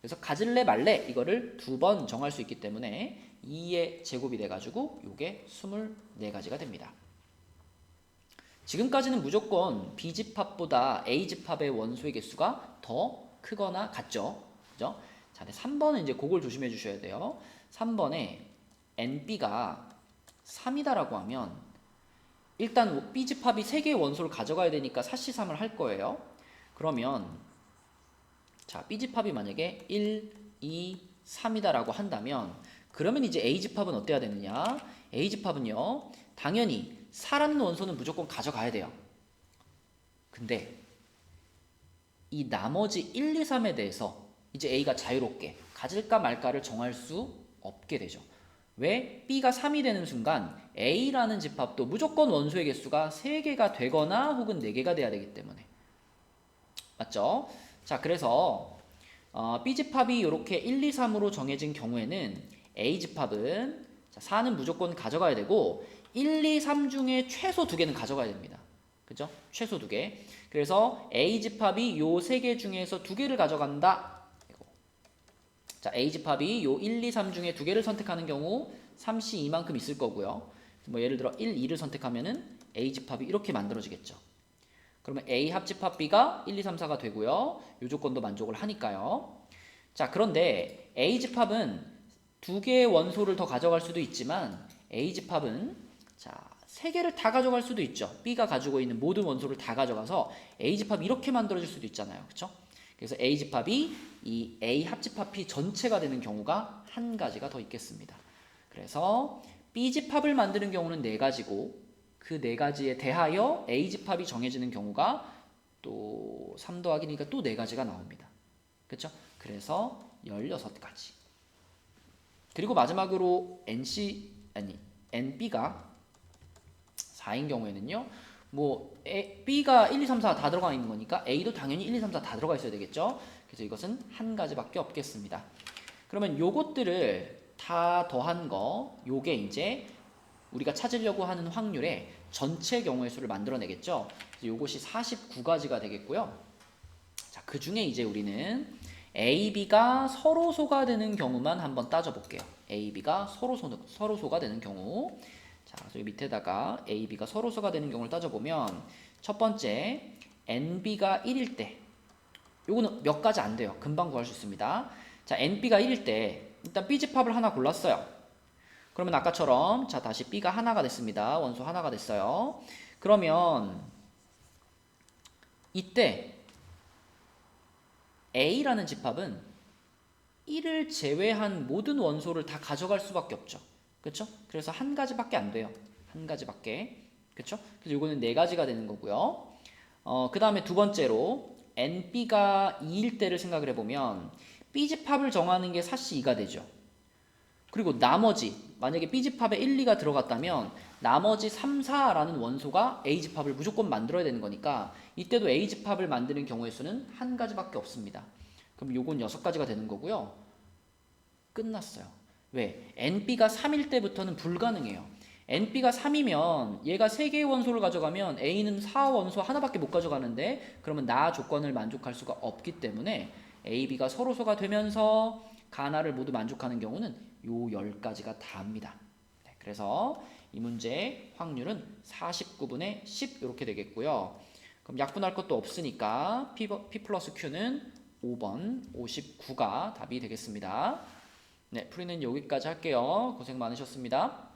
그래서 가질래 말래 이거를 두 번 정할 수 있기 때문에 2의 제곱이 돼가지고 이게 24가지가 됩니다. 지금까지는 무조건 B집합보다 A집합의 원소의 개수가 더 크거나 같죠. 그죠? 자, 근데 3번은 이제 그걸 조심해 주셔야 돼요. 3번에 NB가 3이다라고 하면 일단 B집합이 3개의 원소를 가져가야 되니까 사시3을 할 거예요. 그러면 자, B집합이 만약에 1, 2, 3이다라고 한다면 그러면 이제 A집합은 어때야 되느냐? A집합은요. 당연히 4라는 원소는 무조건 가져가야 돼요. 근데 이 나머지 1, 2, 3에 대해서 이제 A가 자유롭게 가질까 말까를 정할 수 없게 되죠. 왜? B가 3이 되는 순간 A라는 집합도 무조건 원소의 개수가 3개가 되거나 혹은 4개가 돼야 되기 때문에. 맞죠? 자, 그래서 B집합이 이렇게 1, 2, 3으로 정해진 경우에는 A집합은 자, 4는 무조건 가져가야 되고 1, 2, 3 중에 최소 2개는 가져가야 됩니다. 그죠? 최소 2개. 그래서 A집합이 요 3개 중에서 2개를 가져간다. 자, A집합이 요 1, 2, 3 중에 2개를 선택하는 경우 3시 이만큼 있을 거고요. 뭐 예를 들어 1, 2를 선택하면은 A집합이 이렇게 만들어지겠죠. 그러면 A 합집합 B가 1, 2, 3, 4가 되고요. 요 조건도 만족을 하니까요. 자, 그런데 A집합은 2개의 원소를 더 가져갈 수도 있지만 A집합은 자, 3개를 다 가져갈 수도 있죠. B가 가지고 있는 모든 원소를 다 가져가서 A집합이 이렇게 만들어질 수도 있잖아요. 그렇죠? 그래서 A 집합이 이 A 합집합 P 전체가 되는 경우가 한 가지가 더 있겠습니다. 그래서 B 집합을 만드는 경우는 네 가지고 그 네 가지에 대하여 A 집합이 정해지는 경우가 또 3 더하기니까 또 네 가지가 나옵니다. 그렇죠? 그래서 16가지. 그리고 마지막으로 NB가 4인 경우에는요. 뭐 B가 1, 2, 3, 4 다 들어가 있는 거니까 A도 당연히 1, 2, 3, 4 다 들어가 있어야 되겠죠. 그래서 이것은 한 가지밖에 없겠습니다. 그러면 요것들을 다 더한 거, 요게 이제 우리가 찾으려고 하는 확률의 전체 경우의 수를 만들어내겠죠. 그래서 요것이 49가지가 되겠고요. 자, 그 중에 이제 우리는 A, B가 서로 소가 되는 경우만 한번 따져볼게요. A, B가 서로 소가 되는 경우. 자, 그래서 이 밑에다가 A, B가 서로 소가 되는 경우를 따져보면 첫 번째 NB가 1일 때 요거는 몇 가지 안 돼요. 금방 구할 수 있습니다. 자, NB가 1일 때 일단 B 집합을 하나 골랐어요. 그러면 아까처럼 자 다시 B가 하나가 됐습니다. 원소 하나가 됐어요. 그러면 이때 A라는 집합은 1을 제외한 모든 원소를 다 가져갈 수밖에 없죠. 그렇죠? 그래서 한 가지밖에 안 돼요. 한 가지밖에. 그렇죠? 그래서 이거는 네 가지가 되는 거고요. 그 다음에 두 번째로 NB가 2일 때를 생각을 해보면 B 집합을 정하는 게 사시 2가 되죠. 그리고 나머지 만약에 B 집합에 1, 2가 들어갔다면 나머지 3, 4라는 원소가 A 집합을 무조건 만들어야 되는 거니까 이때도 A 집합을 만드는 경우의 수는 한 가지밖에 없습니다. 그럼 요건 6가지가 되는 거고요. 끝났어요. 왜? NB가 3일 때부터는 불가능해요. NB가 3이면 얘가 3개의 원소를 가져가면 A는 4원소 하나밖에 못 가져가는데 그러면 나 조건을 만족할 수가 없기 때문에 A, B가 서로소가 되면서 가나를 모두 만족하는 경우는 요 10가지가 다입니다. 네, 그래서 이 문제의 확률은 49분의 10 이렇게 되겠고요. 그럼 약분할 것도 없으니까 P 플러스 Q는 5번 59가 답이 되겠습니다. 네, 풀이는 여기까지 할게요. 고생 많으셨습니다.